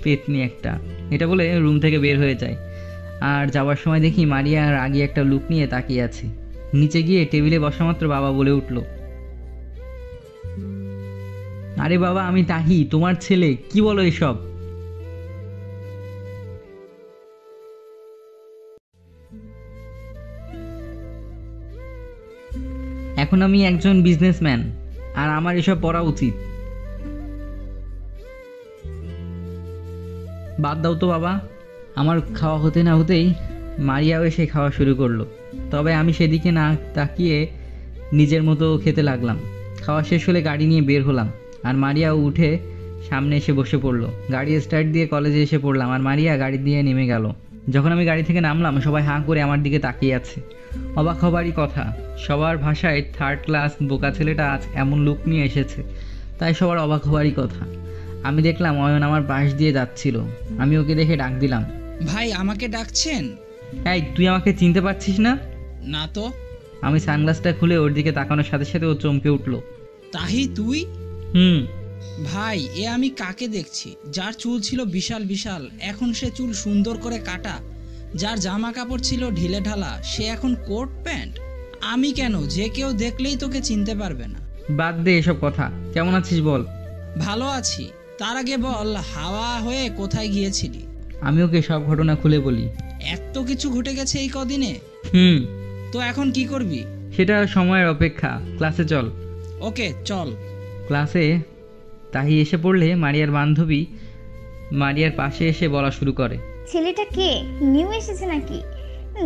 পেতনি একটা, এটা বলে রুম থেকে বের হয়ে যায়। আর যাওয়ার সময় দেখি মারিয়া আর আগে একটা লুক নিয়ে তাকিয়ে আছে। নিচে গিয়ে টেবিলে বসা মাত্র বাবা বলে উঠল, আরে বাবা, আমি তাহি, তোমার ছেলে। কি বলো এসব? এখন আমি একজন বিজনেসম্যান আর আমার এসব পড়া উচিত। বাদ দাও তো বাবা। আমার খাওয়া হতে না হতেই মারিয়াও এসে খাওয়া শুরু করলো। তবে আমি সেদিকে না তাকিয়ে নিজের মতো খেতে লাগলাম। খাওয়া শেষ হলে গাড়ি নিয়ে বের হলাম আর মারিয়াও উঠে সামনে এসে বসে পড়লো। গাড়ি স্টার্ট দিয়ে কলেজে এসে পড়লাম আর মারিয়া গাড়ি দিয়ে নেমে গেল। যখন আমি গাড়ি থেকে নামলাম সবাই হাঁ করে আমার দিকে তাকিয়ে আছে। অবাক হবারই কথা, সবার ভাষায় থার্ড ক্লাস বোকা ছেলেটা আজ এমন লুক নিয়ে এসেছে, তাই সবার অবাক হবারই কথা। আমি দেখলাম অয়ন আমার পাশ দিয়ে যাচ্ছিল। আমি ওকে দেখে ডাক দিলাম, ভাই আমাকে ডাকছেন? এই, তুই আমাকে চিনতে পারছিস না? না তো। আমি সানগ্লাসটা খুলে ওর দিকে তাকানোর সাথে সাথে ও চমকে উঠলো। তাহি তুই? ভাই, এ আমি কাকে দেখছি? যার চুল ছিল বিশাল বিশাল, এখন সে চুল সুন্দর করে কাটা। যার জামা কাপড় ছিল ঢিলে ঢালা, সে এখন কোট প্যান্ট। আমি কেন? যে কেউ দেখলেই তোকে চিনতে পারবে না। বাদ দে এসব কথা, কেমন আছিস বল? ভালো আছি। তার আগে বল, হাওয়া হয়ে কোথায় গিয়েছিলি? আমি ওকে সব ঘটনা খুলে বলি। এত কিছু ঘটে গেছে এই কদিনে। তো এখন কি করবি? সেটা সময়ের অপেক্ষা। ক্লাসে চল। ওকে চল। ক্লাসে তাহি এসে পড়লে মারিয়ার বান্ধবী মারিয়ার পাশে এসে বলা শুরু করে, ছেলেটা কে? নিউ এসেছে নাকি?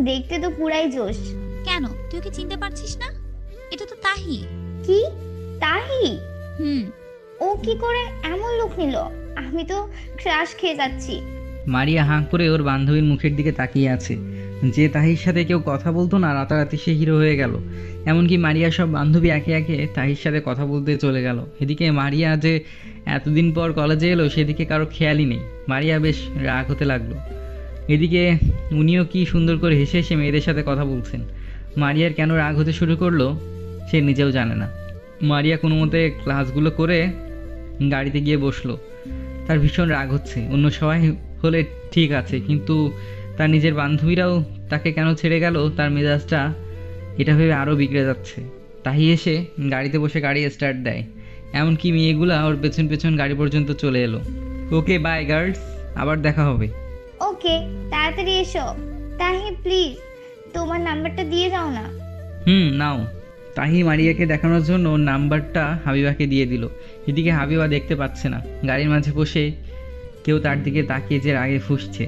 দেখতে তো পুরাই জোশ। কেন, তুই ওকে চিনতে পারছিস না? এটা তো তাহি। কি? তাহি? হুম। ও কি করে এমন লুক নিল? আমি তো ক্রাশ খেয়ে যাচ্ছি। মারিয়া হাঁ করে ওর বান্ধবীর মুখের দিকে তাকিয়ে আছে। যে তাহির সাথে কেউ কথা বলতো না, রাতারাতি সে হিরো হয়ে গেল। এমনকি মারিয়ার সব বান্ধবী একে একে তাহির সাথে কথা বলতে চলে গেল। এদিকে মারিয়া যে এতদিন পর কলেজে এলো সেদিকে কারো খেয়ালই নেই। মারিয়া বেশ রাগ হতে লাগলো। এদিকে উনিও কি সুন্দর করে হেসে হেসে মেয়েদের সাথে কথা বলছেন। মারিয়ার কেন রাগ হতে শুরু করলো সে নিজেও জানে না। মারিয়া কোনো মতে ক্লাসগুলো করে গাড়িতে গিয়ে বসলো। তার ভীষণ রাগ হচ্ছে। অন্য সবাই হলে ঠিক আছে, কিন্তু তার নিজের বান্ধবীরাও তাকে কেন ছেড়ে গেল তার মেজাজটা এটা ভেবে আরও বিগড়ে যাচ্ছে। তাহি এসে গাড়িতে বসে গাড়ি স্টার্ট দেয়। এমনকি মেয়েগুলা ওর পেছন পেছন গাড়ি পর্যন্ত চলে এলো। ওকে বাই গার্লস, আবার দেখা হবে। ওকে, তাড়াতাড়ি এসো। তাহি প্লিজ, তোমার নাম্বারটা দিয়ে যাও না। নাও। তাহি মারিয়াকে দেখানোর জন্য ওর নাম্বারটা হাবিবাকে দিয়ে দিল। এদিকে হাবিবা দেখতে পাচ্ছে না, গাড়ির মাঝে বসে কেউ তার দিকে তাকিয়ে যে রাগে ফুঁসছে।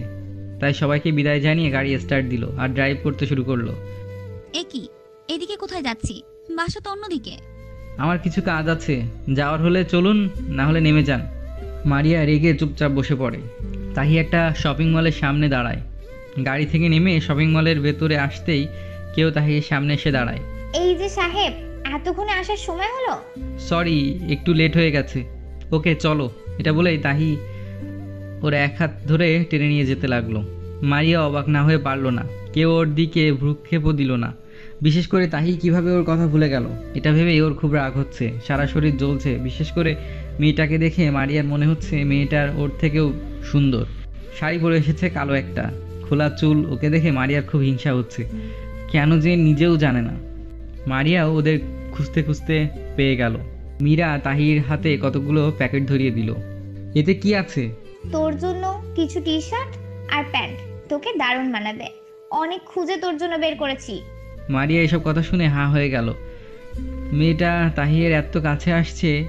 তাই সবাইকে বিদায় জানিয়ে গাড়ি স্টার্ট দিল আর ড্রাইভ করতে শুরু করলো। এ কি, এদিকে কোথায় যাচ্ছি? বাসা তো অন্যদিকে। আমার কিছু কাজ আছে, যাওয়ার হলে চলুন, না হলে নেমে যান। মারিয়া রেগে চুপচাপ বসে পড়ে। তাহি একটা শপিং মলের সামনে দাঁড়ায়। গাড়ি থেকে নেমে শপিং মলের ভেতরে আসতেই কেউ তাহির সামনে এসে দাঁড়ায়। এই যে সাহেব, এতক্ষণে আসার সময় হলো? সরি, একটু লেট হয়ে গেছে। ওকে চলো, এটা বলেই তাহি ওর এক হাত ধরে টেনে নিয়ে যেতে লাগলো। মারিয়া অবাক না হয়ে পারল না, কেউ ওর দিকে ভ্রুক্ষেপও দিল না। বিশেষ করে তাহি কিভাবে ওর কথা ভুলে গেল এটা ভেবেই ওর খুব রাগ হচ্ছে, সারা শরীর জ্বলছে। বিশেষ করে মেয়েটাকে দেখে মারিয়ার মনে হচ্ছে মেয়েটার ওর থেকেও সুন্দর। শাড়ি পরে এসেছে কালো একটা, খোলা চুল। ওকে দেখে মারিয়ার খুব হিংসা হচ্ছে, কেন যে নিজেও জানে না। মারিয়াও ওদের খুঁজতে খুঁজতে পেয়ে গেল। মীরা তাহির হাতে কতগুলো প্যাকেট ধরিয়ে দিল। এতে কি আছে? তোর জন্য কিছু টি শার্ট আর প্যান্ট, তোকে দারুণ মানাবে। অনেক খুঁজে তোর জন্য বের করেছি। মারিয়া এসব কথা শুনে হাঁ হয়ে গেল। মেয়েটা তাহিরের এত কাছে আসছে